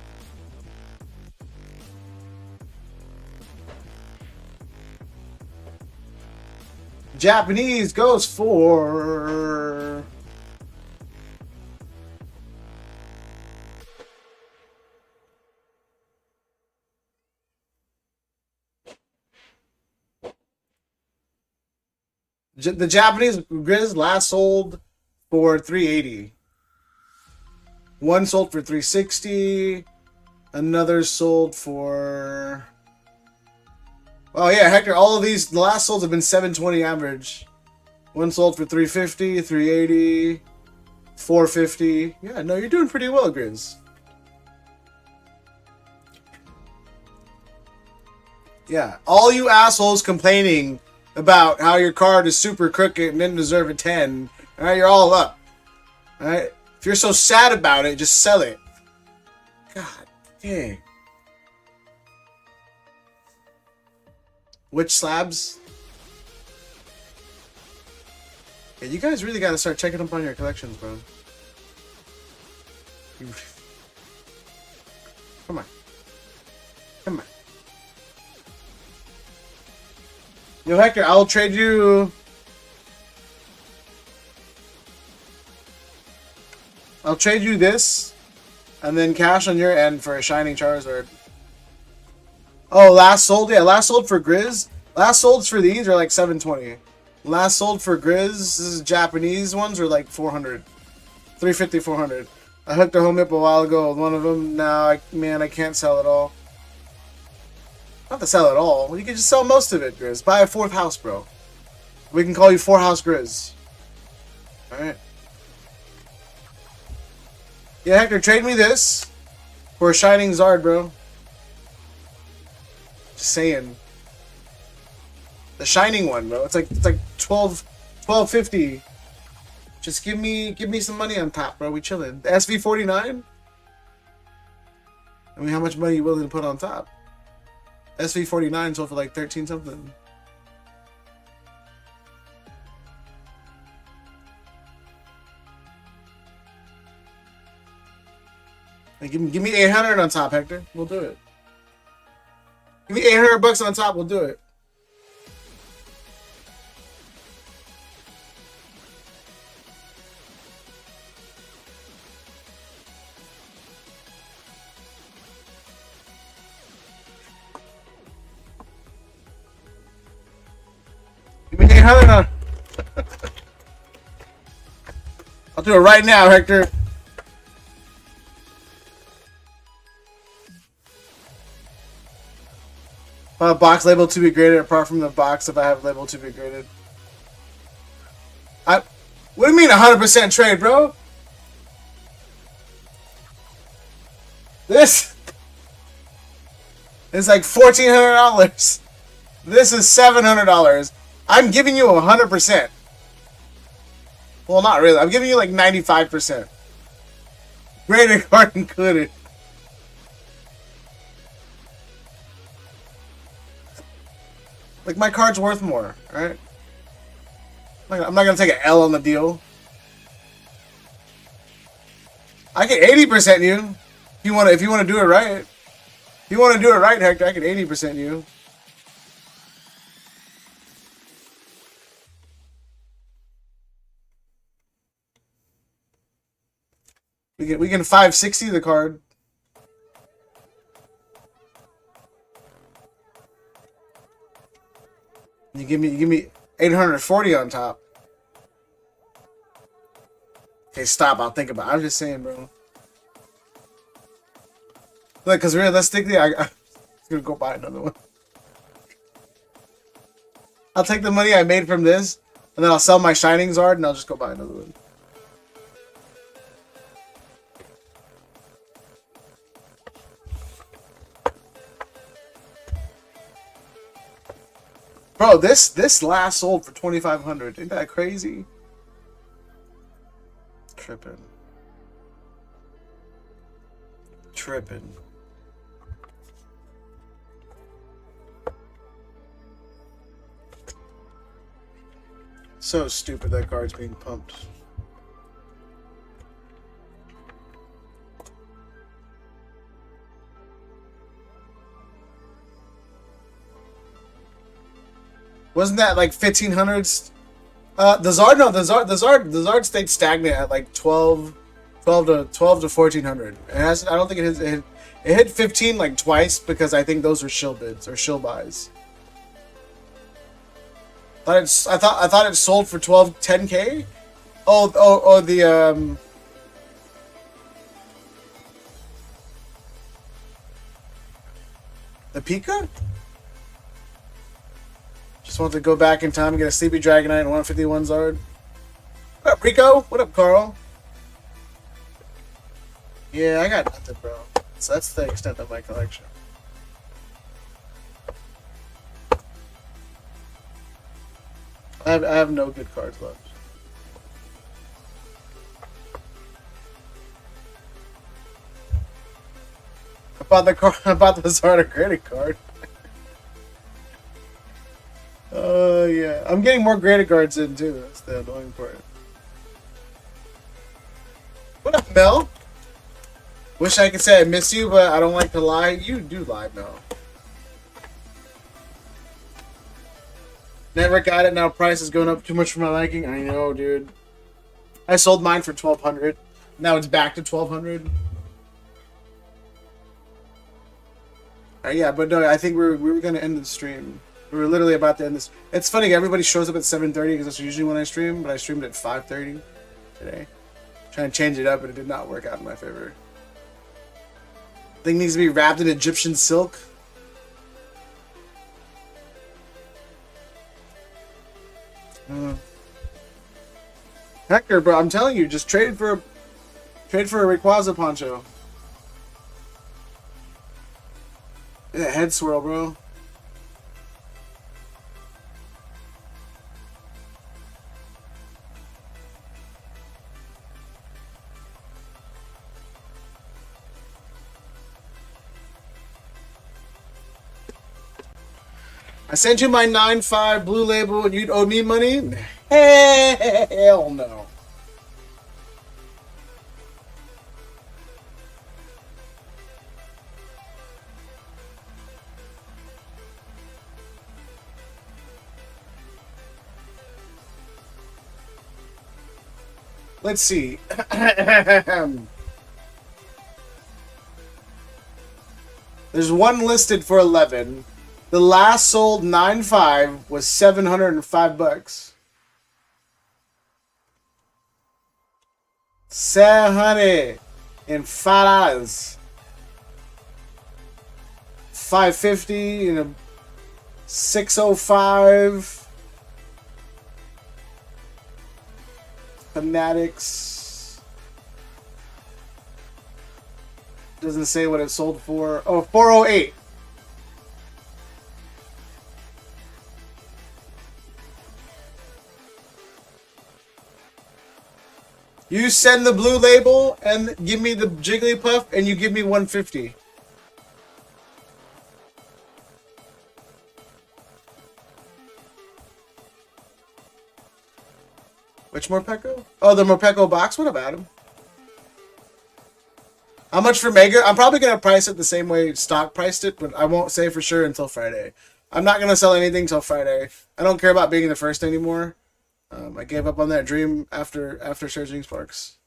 Japanese goes for the Japanese Grizz last sold for $380. One sold for $360. Another sold for... Oh yeah, Hector, all of these, the last solds have been $720 average. One sold for $350, $380, $450. Yeah, no, you're doing pretty well, Grizz. Yeah, all you assholes complaining about how your card is super crooked and didn't deserve a 10. Alright, you're all up. Alright? If you're so sad about it, just sell it. God dang. Which slabs? Yeah, you guys really gotta start checking up on your collections, bro. Come on. Come on. Yo, Hector, I'll trade you... I'll trade you this, and then cash on your end for a Shining Charizard. Oh, last sold? Yeah, last sold for Grizz. Last solds for these are like $720. Last sold for Grizz, this is Japanese ones, are like $400. $350, $400. I hooked a home up a while ago with one of them. Now, man, I can't sell it all. Not to sell it all. You can just sell most of it, Grizz. Buy a 4th house, bro. We can call you 4-house Grizz. Alright. Yeah, Hector, trade me this for a Shining Zard, bro. Just saying. The shining one, bro. It's like 12.50. Just give me some money on top, bro. We chilling. The SV49. I mean, how much money are you willing to put on top? SV49 sold for like 13 something. Like, give me 800 on top, Hector. We'll do it. Give me 800 bucks on top. We'll do it. Give me 800 on. I'll do it right now, Hector. Box label to be graded apart from the box if I have label to be graded. What do you mean 100% trade, bro? This is like $1,400. This is $700. I'm giving you 100%. Well, not really. I'm giving you like 95%. Graded card included. Like, my card's worth more, alright? I'm not gonna take an L on the deal. I can 80% you. If you wanna do it right. If you wanna do it right, Hector, I can 80% you. We can 560 the card. You give me 840 on top. Okay, stop. I'll think about it. I'm just saying, bro. Look, because realistically, I'm gonna go buy another one. I'll take the money I made from this, and then I'll sell my Shining Zard, and I'll just go buy another one. Bro, this last sold for 2,500. Ain't that crazy? Tripping. So stupid that card's being pumped. Wasn't that like 1500s? The Zard stayed stagnant at like 12 to 1400. I don't think it hit 15 like twice because I think those were shill bids or shill buys. I thought it sold for 10K. Oh the Pika. Just want to go back in time and get a Sleepy Dragonite and 151 Zard. What up, Rico? What up, Carl? Yeah, I got nothing, bro. So that's the extent of my collection. I have no good cards left. I bought the Zard credit card. Oh, yeah. I'm getting more graded cards in, too. That's the annoying part. What up, Mel? Wish I could say I miss you, but I don't like to lie. You do lie, Mel. Never got it. Now price is going up too much for my liking. I know, dude. I sold mine for 1,200. Now it's back to 1,200. Yeah, but no, I think we were going to end the stream. We were literally about to end this. It's funny, everybody shows up at 7:30 because that's usually when I stream, but I streamed at 5:30 today. Trying to change it up, but it did not work out in my favor. Thing needs to be wrapped in Egyptian silk. Hector, bro, I'm telling you, just trade for a Rayquaza poncho. Yeah, head swirl, bro. I sent you my 9.5 blue label and you'd owe me money? Hell no. Let's see. There's one listed for 11. The last sold 9.5 was $705. $705. $550 and a $605. Fanatics. Doesn't say what it sold for. Oh, 408. You send the blue label and give me the Jigglypuff and you give me 150. Which Morpeko? Oh, the Morpeko box? What about him? How much for Mega? I'm probably going to price it the same way stock priced it, but I won't say for sure until Friday. I'm not going to sell anything until Friday. I don't care about being the first anymore. I gave up on that dream after Surging Sparks.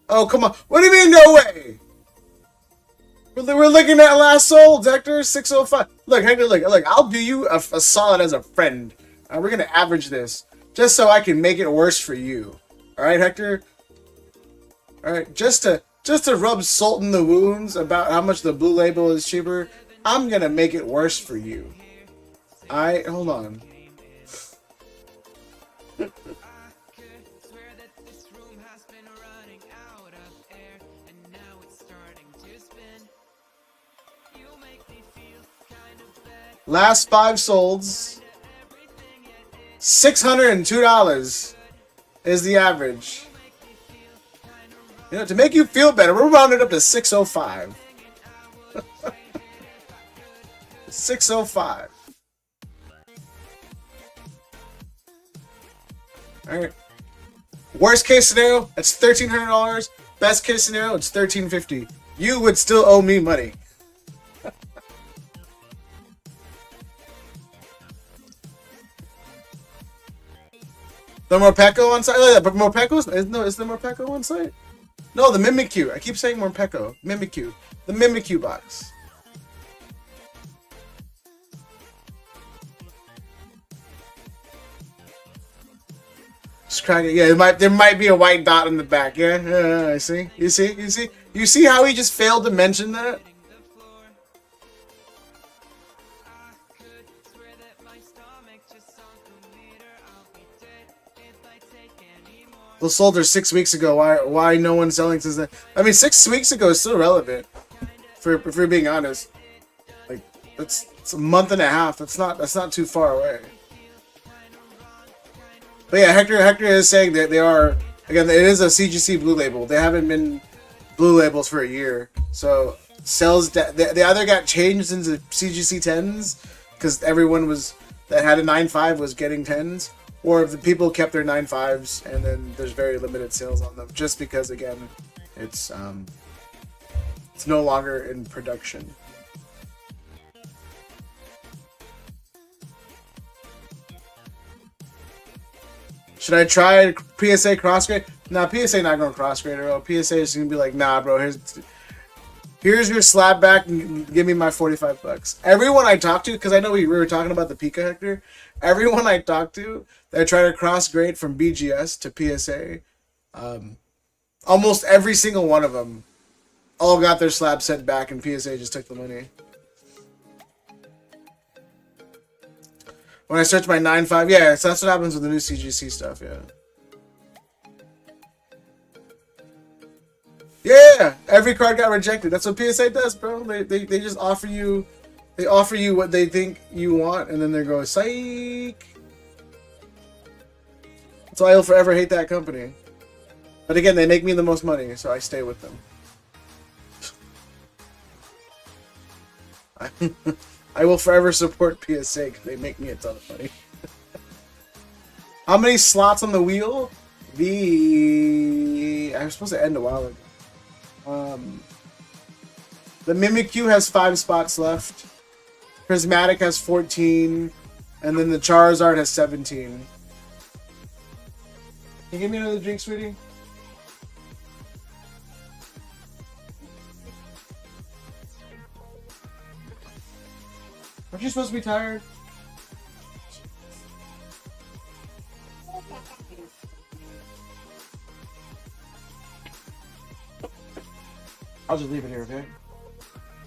Oh, come on. What do you mean, no way? We're looking at last sold, Hector, 605. Look, Hector, look. I'll do you a solid as a friend. We're going to average this. Just so I can make it worse for you. Alright, Hector? Alright, just to rub salt in the wounds about how much the blue label is cheaper, I'm gonna make it worse for you. Alright, hold on. Last 5 solds. $602 is the average. You know, to make you feel better, we're rounded up to 605. 605. Alright. Worst case scenario, it's $1,300. Best case scenario, it's $1,350. You would still owe me money. The Morpeko on site? Oh, yeah, but Morpeko's... Is the Morpeko on site? No, the Mimikyu. I keep saying Morpeko. Mimikyu. The Mimikyu box. Just crack it. Yeah, there might be a white dot in the back. Yeah, I see. You see how he just failed to mention that? Those sold her 6 weeks ago. Why no one's selling since then? I mean, 6 weeks ago is still relevant. If we're being honest, like it's a month and a half. That's not too far away. But yeah, Hector is saying that they are, again, it is a CGC blue label. They haven't been blue labels for a year, so sales they either got changed into CGC 10s because everyone that had a 9.5 was getting 10s. Or if the people kept their 9.5s and then there's very limited sales on them, just because again, it's no longer in production. Should I try PSA crossgrade? Nah, PSA not going to crossgrade, bro. PSA is going to be like, nah, bro. Here's your slab back and give me my $45. Everyone I talk to, because I know we were talking about the Pika Hector. Everyone I talk to that try to cross grade from BGS to PSA, almost every single one of them all got their slab sent back and PSA just took the money. When I search my 9.5, yeah, so that's what happens with the new CGC stuff, yeah. Yeah, every card got rejected. That's what PSA does, bro. They just offer you, what they think you want, and then they go, psych. That's why I'll forever hate that company. But again, they make me the most money, so I stay with them. I will forever support PSA because they make me a ton of money. How many slots on the wheel? I was supposed to end a while ago. The Mimikyu has 5 spots left. Prismatic has 14. And then the Charizard has 17. Can you give me another drink, sweetie? Aren't you supposed to be tired? I'll just leave it here, okay?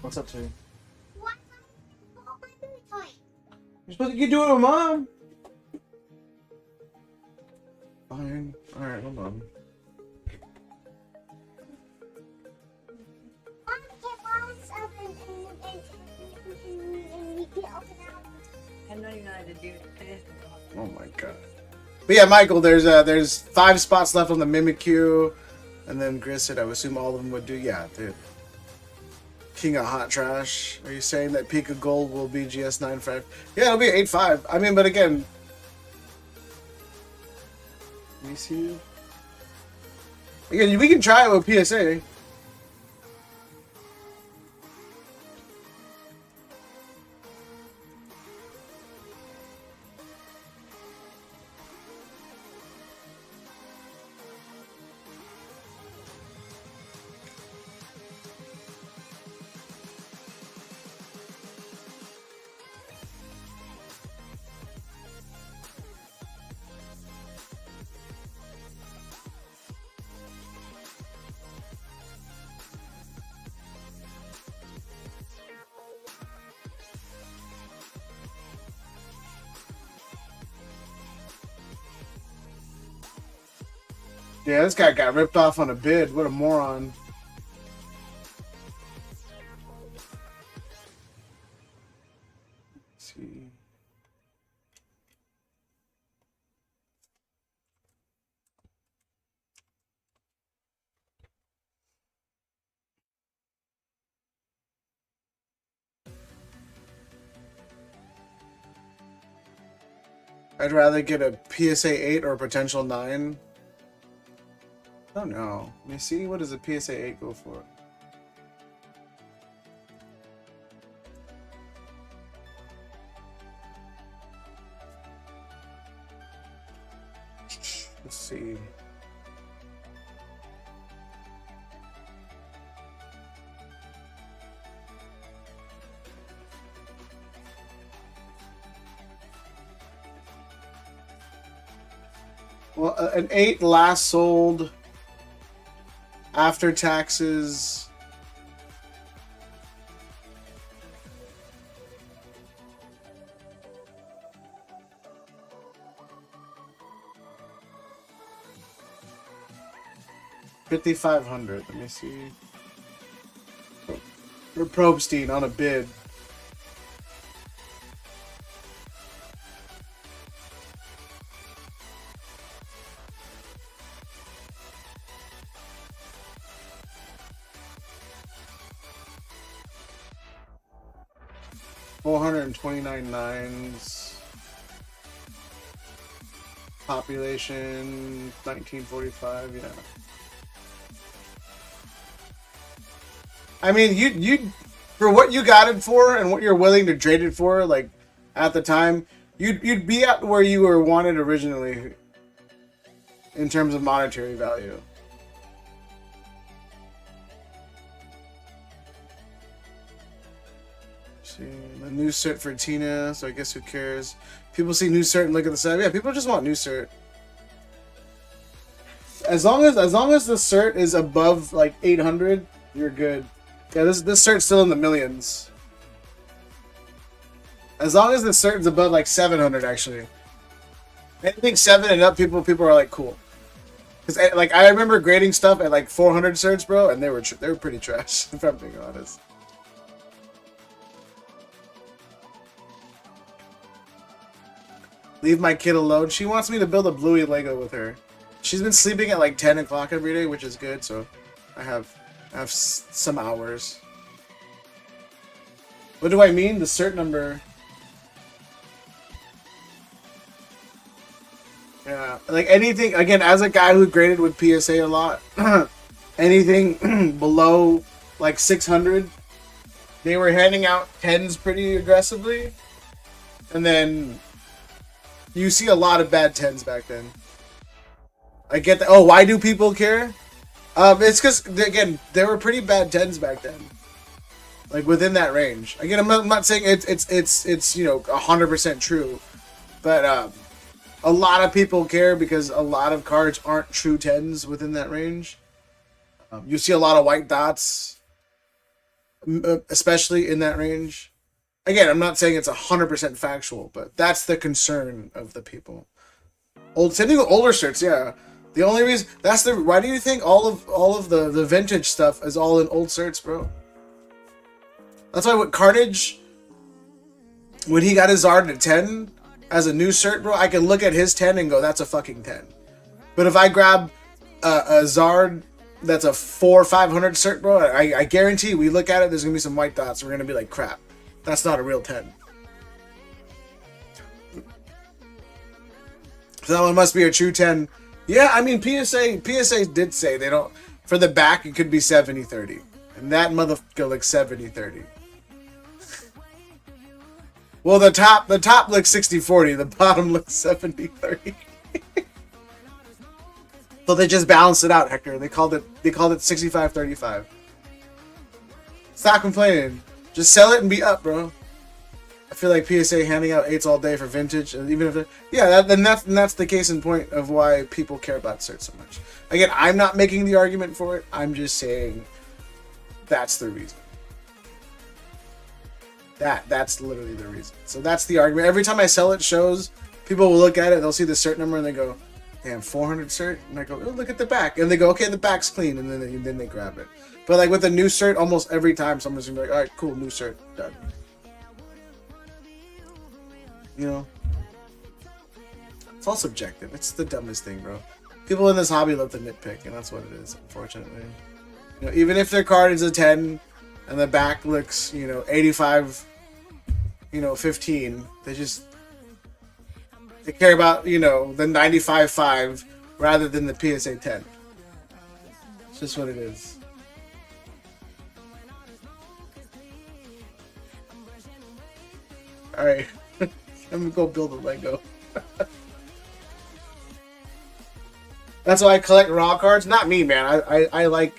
What's up, sweetie? You're supposed to get doing it with Mom. Fine. Alright, hold on. I know you know how to do it. Oh my god. But yeah, Michael, there's 5 spots left on the Mimikyu. And then Gris said I would assume all of them would do. Yeah, dude. King of Hot Trash. Are you saying that Peak of Gold will be GS 9.5? Yeah, it'll be 8.5. I mean, but again. Let me see. Again, we can try it with PSA. Yeah, this guy got ripped off on a bid. What a moron. Let's see. I'd rather get a PSA 8 or a potential 9. I don't know. Let me see. What does a PSA 8 go for? Let's see. Well, an 8 last sold after taxes. $5,500. Let me see. For Probstein on a bid. $429.9s. Population 1945. Yeah. I mean, you for what you got it for and what you're willing to trade it for, like at the time, you'd be at where you were wanted originally in terms of monetary value. See, the new cert for Tina, so I guess who cares? People see new cert and look at the side. Yeah, people just want new cert. As long as the cert is above like 800, you're good. Yeah, this cert's still in the millions. As long as the cert's above like 700, actually. Anything 7 and up, people are like cool. Cause like I remember grading stuff at like 400 certs, bro, and they were pretty trash. If I'm being honest. Leave my kid alone. She wants me to build a Bluey Lego with her. She's been sleeping at like 10 o'clock every day, which is good. So I have some hours. What do I mean? The cert number. Yeah, like anything, again, as a guy who graded with PSA a lot, anything below like 600, they were handing out 10s pretty aggressively. And then you see a lot of bad 10s back then. I get that. Oh, why do people care? It's because, again, there were pretty bad 10s back then. Like within that range. Again, I'm not saying it's you know 100% true, but a lot of people care because a lot of cards aren't true 10s within that range. You see a lot of white dots, especially in that range. Again, I'm not saying it's 100% factual, but that's the concern of the people. Same thing with older certs, yeah. The only reason why do you think all of the vintage stuff is all in old certs, bro? That's why with Carnage, when he got his Zard at 10 as a new cert, bro, I can look at his 10 and go, that's a fucking 10. But if I grab a Zard that's a 400 or 500 cert, bro, I guarantee we look at it, there's gonna be some white dots. We're gonna be like, crap, that's not a real 10. So that one must be a true 10. Yeah, I mean, PSA did say they don't, for the back, it could be 70-30. And that motherfucker looks 70-30. Well, the top looks 60-40, the bottom looks 70-30. So they just balanced it out, Hector. They called it 65-35. Stop complaining. Just sell it and be up, bro. I feel like PSA handing out 8s all day for vintage, and even if that's the case in point of why people care about certs so much. Again, I'm not making the argument for it. I'm just saying that's the reason. That's literally the reason. So that's the argument. Every time I sell it shows, people will look at it, they'll see the cert number and they go, damn, 400 cert? And I go, oh, look at the back. And they go, okay, the back's clean, and then they grab it. But like with a new cert, almost every time someone's gonna be like, alright, cool, new cert, done. You know? It's all subjective. It's the dumbest thing, bro. People in this hobby love to nitpick, and that's what it is, unfortunately. You know, even if their card is a 10 and the back looks, 85, 15, they care about, the 95-5 rather than the PSA 10. It's just what it is. Alright. Let me go build a Lego. That's why I collect raw cards. Not me, man. I like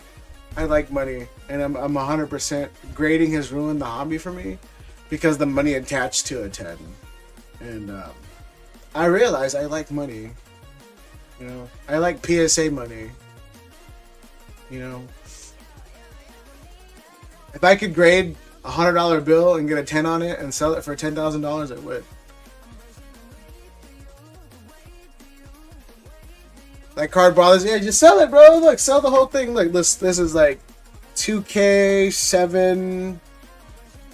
money, and I'm 100% grading has ruined the hobby for me because the money attached to a 10, and I realize I like money. I like PSA money. If I could grade a $100 bill and get a 10 on it and sell it for $10,000, I would. That card bothers you. Yeah, just sell it, bro. Look, sell the whole thing. Look, this is like 2K, 7,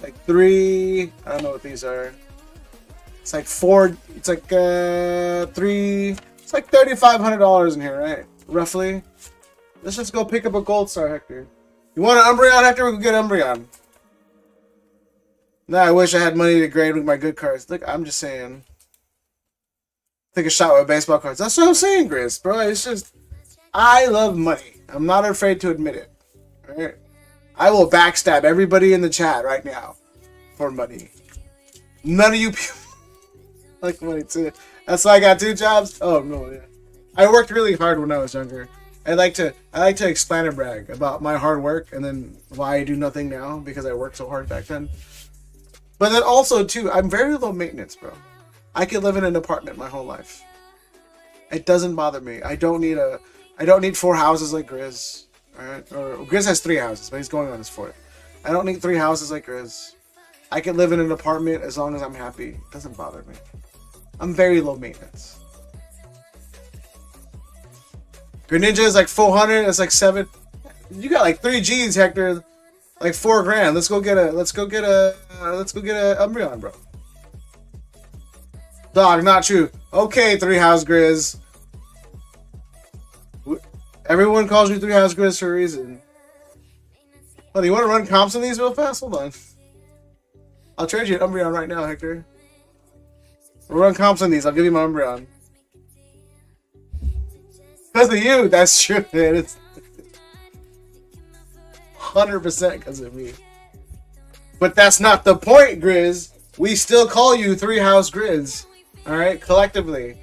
like 3. I don't know what these are. It's like 4. It's like 3. It's like $3,500 in here, right? Roughly. Let's just go pick up a gold star, Hector. You want an Umbreon, Hector? We can get Umbreon. Nah, I wish I had money to grade with my good cards. Look, I'm just saying. Take a shot with baseball cards. That's what I'm saying, Grizz, bro. It's just, I love money. I'm not afraid to admit it. Alright? I will backstab everybody in the chat right now for money. None of you people like money too. That's why I got 2 jobs. Oh no, yeah. I worked really hard when I was younger. I like to explain and brag about my hard work and then why I do nothing now because I worked so hard back then. But then also too, I'm very low maintenance, bro. I could live in an apartment my whole life. It doesn't bother me. I don't need 4 houses like Grizz. Alright? Or Grizz has 3 houses, but he's going on his 4th. I don't need 3 houses like Grizz. I can live in an apartment as long as I'm happy. It doesn't bother me. I'm very low maintenance. Greninja is like 400, it's like 7. You got like 3 G's, Hector. Like $4,000. Let's go get a Umbreon, bro. Dog, not true. Okay, 3 House Grizz. Everyone calls me 3 House Grizz for a reason. Oh, do you want to run comps on these real fast? Hold on. I'll trade you an Umbreon right now, Hector. We'll run comps on these. I'll give you my Umbreon. Because of you, that's true, man. It's 100% because of me. But that's not the point, Grizz. We still call you Three House Grizz. Alright? Collectively.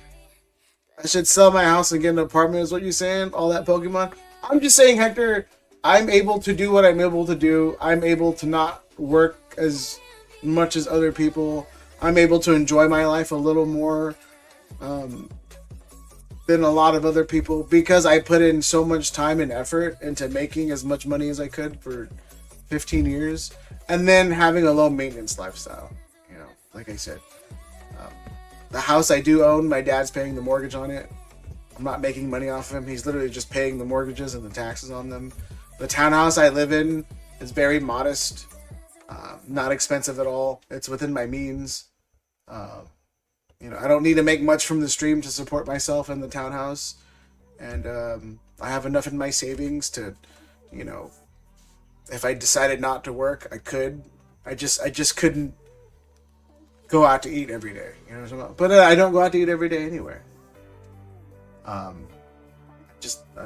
I should sell my house and get an apartment, is what you're saying? All that Pokemon? I'm just saying, Hector, I'm able to do what I'm able to do. I'm able to not work as much as other people. I'm able to enjoy my life a little more than a lot of other people because I put in so much time and effort into making as much money as I could for 15 years and then having a low maintenance lifestyle. You know, like I said, the house I do own, my dad's paying the mortgage on it. I'm not making money off of him. He's literally just paying the mortgages and the taxes on them. The townhouse I live in is very modest, not expensive at all. It's within my means. You know, I don't need to make much from the stream to support myself in the townhouse, and I have enough in my savings to, you know, if I decided not to work, I could. I just couldn't go out to eat every day. You know what I'm saying? But I don't go out to eat every day anywhere. I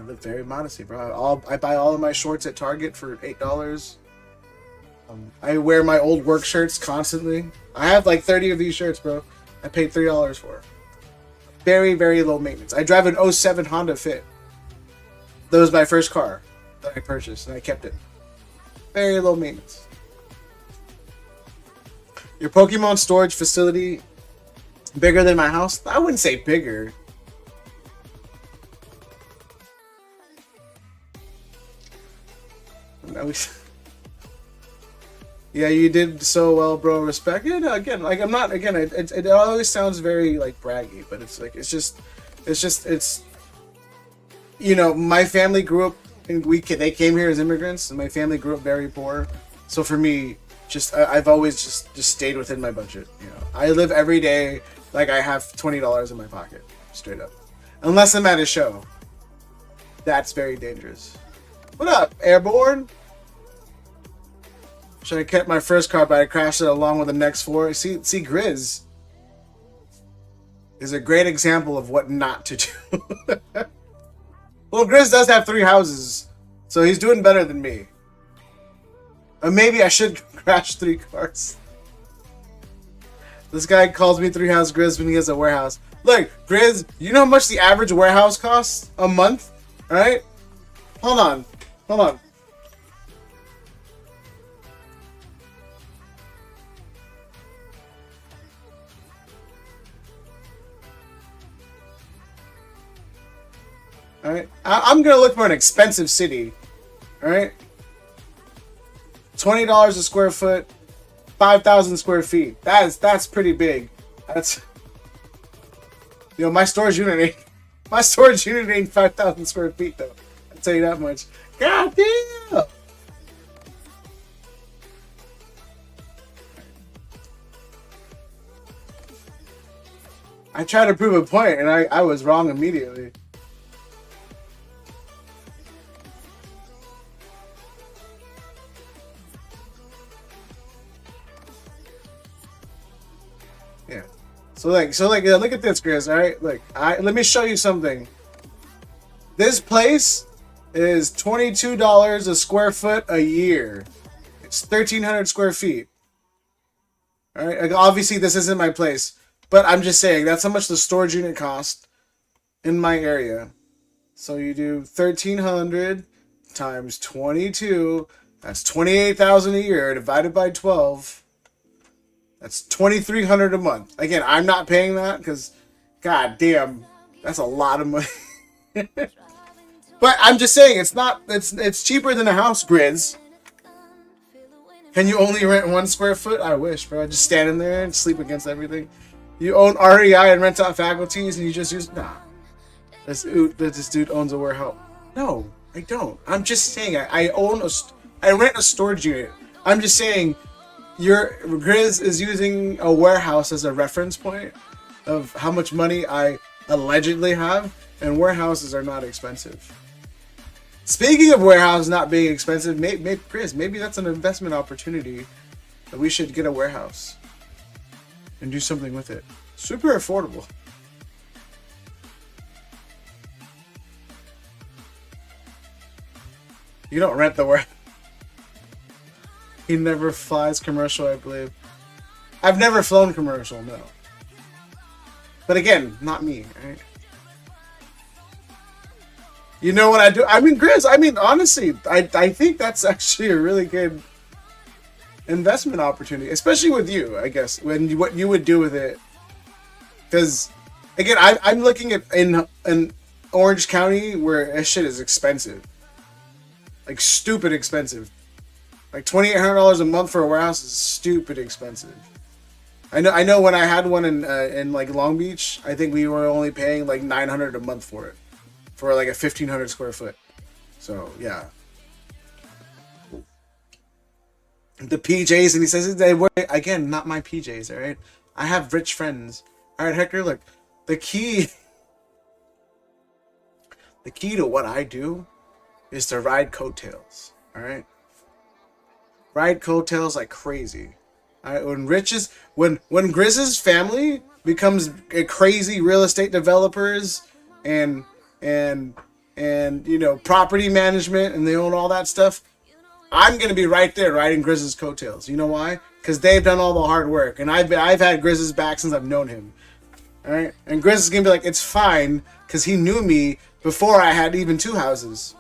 live very modestly, bro. I buy all of my shorts at Target for $8. I wear my old work shirts constantly. I have like 30 of these shirts, bro. I paid $3 for it. Very, very low maintenance. I drive an '07 Honda Fit. That was my first car that I purchased, and I kept it. Very low maintenance. Your Pokemon storage facility bigger than my house? I wouldn't say bigger. Yeah, you did so well, bro. Respect it. Again, like I'm not. Again, it always sounds very like braggy, but it's like it's just. You know, my family grew up, and they came here as immigrants, and my family grew up very poor. So for me, I've always just stayed within my budget. You know, I live every day like I have $20 in my pocket, straight up. Unless I'm at a show, that's very dangerous. What up, Airborne? Should I kept my first car, but I crashed it along with the next four. See, Grizz is a great example of what not to do. Well, Grizz does have 3 houses, so he's doing better than me. Or maybe I should crash 3 cars. This guy calls me 3 house Grizz when he has a warehouse. Look, Grizz, you know how much the average warehouse costs a month? Alright? Hold on. Alright? I'm gonna look for an expensive city. Alright? $20 a square foot, 5,000 square feet. That's pretty big. That's, you know, my storage unit ain't 5,000 square feet though. I'll tell you that much. God damn! I tried to prove a point and I was wrong immediately. Yeah. So look at this, Chris. All right, look. Let me show you something. This place is $22 a square foot a year. It's 1,300 square feet. All right. Like, obviously, this isn't my place, but I'm just saying that's how much the storage unit cost in my area. So you do 1,300 times 22. That's 28,000 a year divided by 12. That's $2,300 a month. Again, I'm not paying that because, god damn, that's a lot of money. But I'm just saying, it's cheaper than a house, Grizz. Can you only rent 1 square foot? I wish, bro. Just stand in there and sleep against everything. You own REI and rent out faculties, and you just use This dude owns a warehouse. No, I don't. I'm just saying, I rent a storage unit. I'm just saying. Your Grizz is using a warehouse as a reference point of how much money I allegedly have, and warehouses are not expensive. Speaking of warehouses not being expensive, Grizz, maybe that's an investment opportunity that we should get a warehouse and do something with it. Super affordable. You don't rent the warehouse. He never flies commercial, I believe. I've never flown commercial, no. But again, not me, right? You know what I do? I mean, Grizz, I mean, honestly, I think that's actually a really good investment opportunity, especially with you, I guess, when what you would do with it. Because, again, I'm looking at in Orange County where that shit is expensive. Like, stupid expensive. Like, $2,800 a month for a warehouse is stupid expensive. I know when I had one in like Long Beach, I think we were only paying like $900 a month for it. For like a 1,500 square foot. So, yeah. The PJs, and he says, they were, again, not my PJs, alright? I have rich friends. Alright, Hector, look. The key to what I do is to ride coattails. Alright? Ride coattails like crazy. Alright, when Grizz's family becomes a crazy real estate developers and you know, property management, and they own all that stuff, I'm gonna be right there riding Grizz's coattails. You know why? Because they've done all the hard work, and I've had Grizz's back since I've known him. All right, and Grizz is gonna be like, it's fine, because he knew me before I had even 2 houses.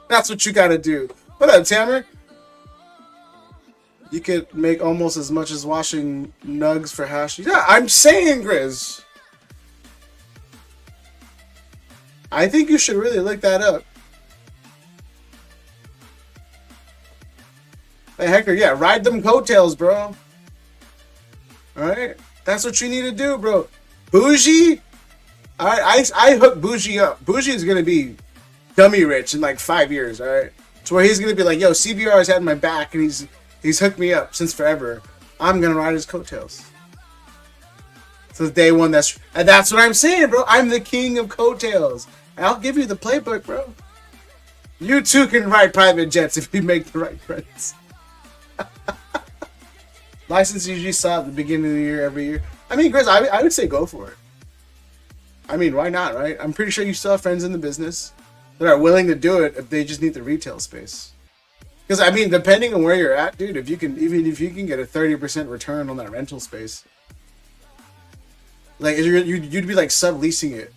That's what you gotta do. What up, Tammer? You could make almost as much as washing nugs for hash. Yeah, I'm saying, Grizz. I think you should really look that up. Hey, Hector, yeah, ride them coattails, bro. Alright? That's what you need to do, bro. Bougie? Alright, I hook Bougie up. Bougie is gonna be dummy rich in like 5 years, alright? To where he's gonna be like, yo, CBR has had my back and he's hooked me up since forever. I'm gonna ride his coattails. So day one, that's what I'm saying, bro. I'm the king of coattails. I'll give you the playbook, bro. You too can ride private jets if you make the right friends. License usually saw at the beginning of the year every year. I mean, Grizz, I would say go for it. I mean, why not, right? I'm pretty sure you still have friends in the business that are willing to do it if they just need the retail space. Because, I mean, depending on where you're at, dude, if you can get a 30% return on that rental space, like you'd be like subleasing it,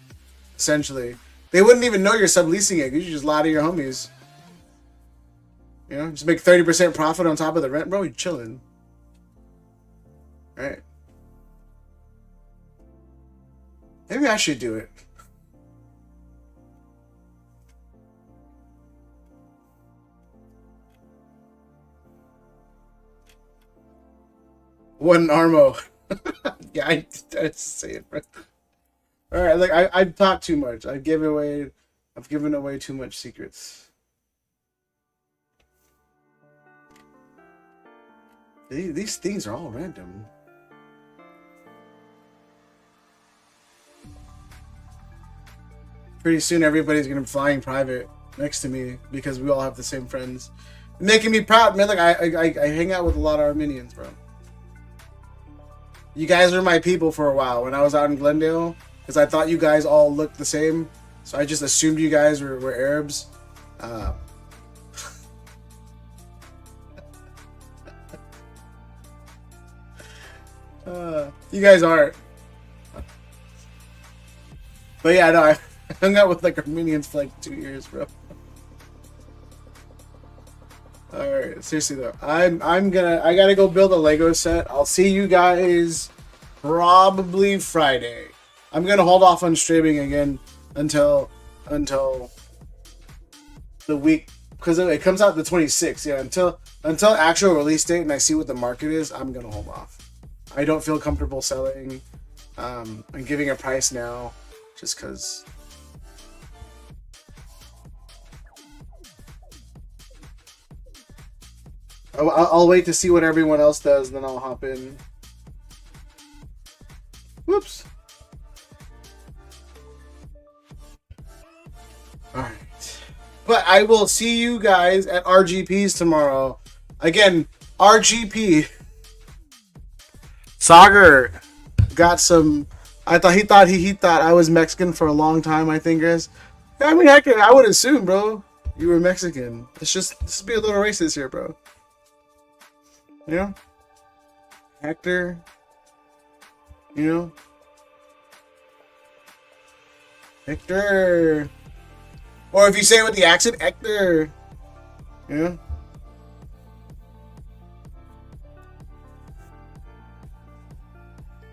essentially. They wouldn't even know you're subleasing it. You just lie to your homies. You know, just make 30% profit on top of the rent, bro. You're chilling. Right? Maybe I should do it. One Armo. Yeah, I say it, bro. All right, like I've talked too much. I've given away too much secrets. These things are all random. Pretty soon, everybody's gonna be flying private next to me because we all have the same friends, making me proud, man. Like I hang out with a lot of Armenians, bro. You guys were my people for a while when I was out in Glendale. Because I thought you guys all looked the same. So I just assumed you guys were Arabs. You guys aren't. But yeah, no, I hung out with like Armenians for like 2 years, bro. Alright, seriously though. I gotta go build a Lego set. I'll see you guys probably Friday. I'm gonna hold off on streaming again until the week, because it comes out the 26th. Yeah, until actual release date and I see what the market is, I'm gonna hold off. I don't feel comfortable selling and giving a price now, just because. I'll wait to see what everyone else does, and then I'll hop in. Whoops. Alright. But I will see you guys at RGP's tomorrow. Again, RGP. Sagar got some. I thought he thought I was Mexican for a long time. I think, guys. I mean, I would assume, bro, you were Mexican. Let's be a little racist here, bro. You know, Hector. You know, Hector. Or if you say it with the accent, Hector. You know.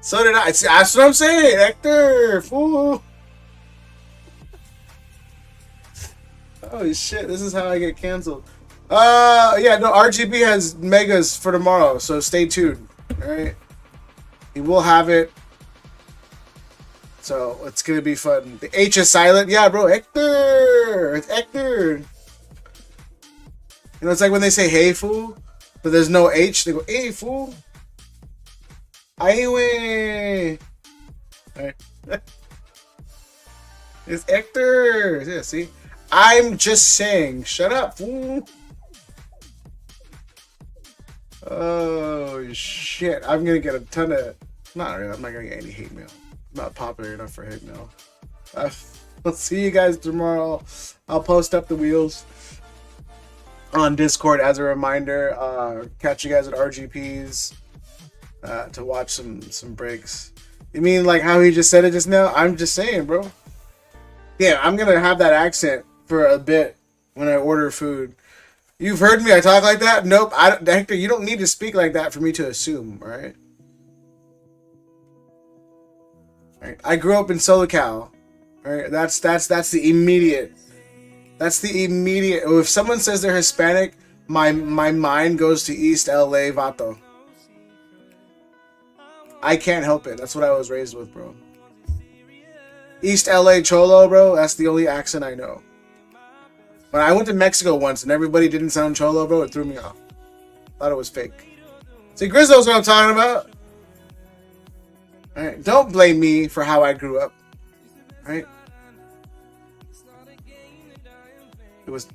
So did I. That's what I'm saying, Hector. Fool. Oh shit! This is how I get canceled. Yeah, no. RGB has megas for tomorrow, so stay tuned. All right, he will have it. So it's gonna be fun. The H is silent. Yeah, bro. Hector. It's Hector. You know, it's like when they say "Hey, fool," but there's no H. They go "Hey, fool." Aiwe. Alright. It's Hector. Yeah, see? I'm just saying. Shut up, fool. Oh, shit. I'm going to get a ton of... Not really. I'm not going to get any hate mail. I'm not popular enough for hate mail. I'll see you guys tomorrow. I'll post up the wheels on Discord as a reminder. Catch you guys at RGP's. To watch some breaks. You mean like how he just said it just now? I'm just saying, bro. Yeah, I'm gonna have that accent for a bit when I order food. You've heard me. I talk like that. Nope. Hector, you don't need to speak like that for me to assume. All right. All right. I grew up in SoCal. All right. That's the immediate. That's the immediate. If someone says they're Hispanic, my mind goes to East LA Vato. I can't help it. That's what I was raised with, bro. East LA Cholo, bro. That's the only accent I know. When I went to Mexico once and everybody didn't sound Cholo, bro, it threw me off. Thought it was fake. See, Grizzle's what I'm talking about. All right. Don't blame me for how I grew up. All right.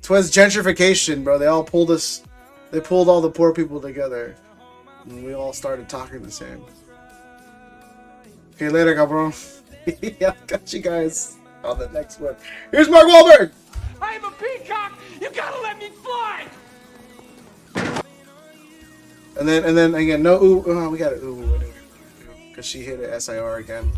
Twas gentrification, bro. They all pulled us. They pulled all the poor people together. And we all started talking the same. Okay, later, cabrón. Yeah, got you guys on the next one. Here's Mark Wahlberg. I'm a peacock. You gotta let me fly. And then again, no ooh. We got an ooh because she hit an SIR again.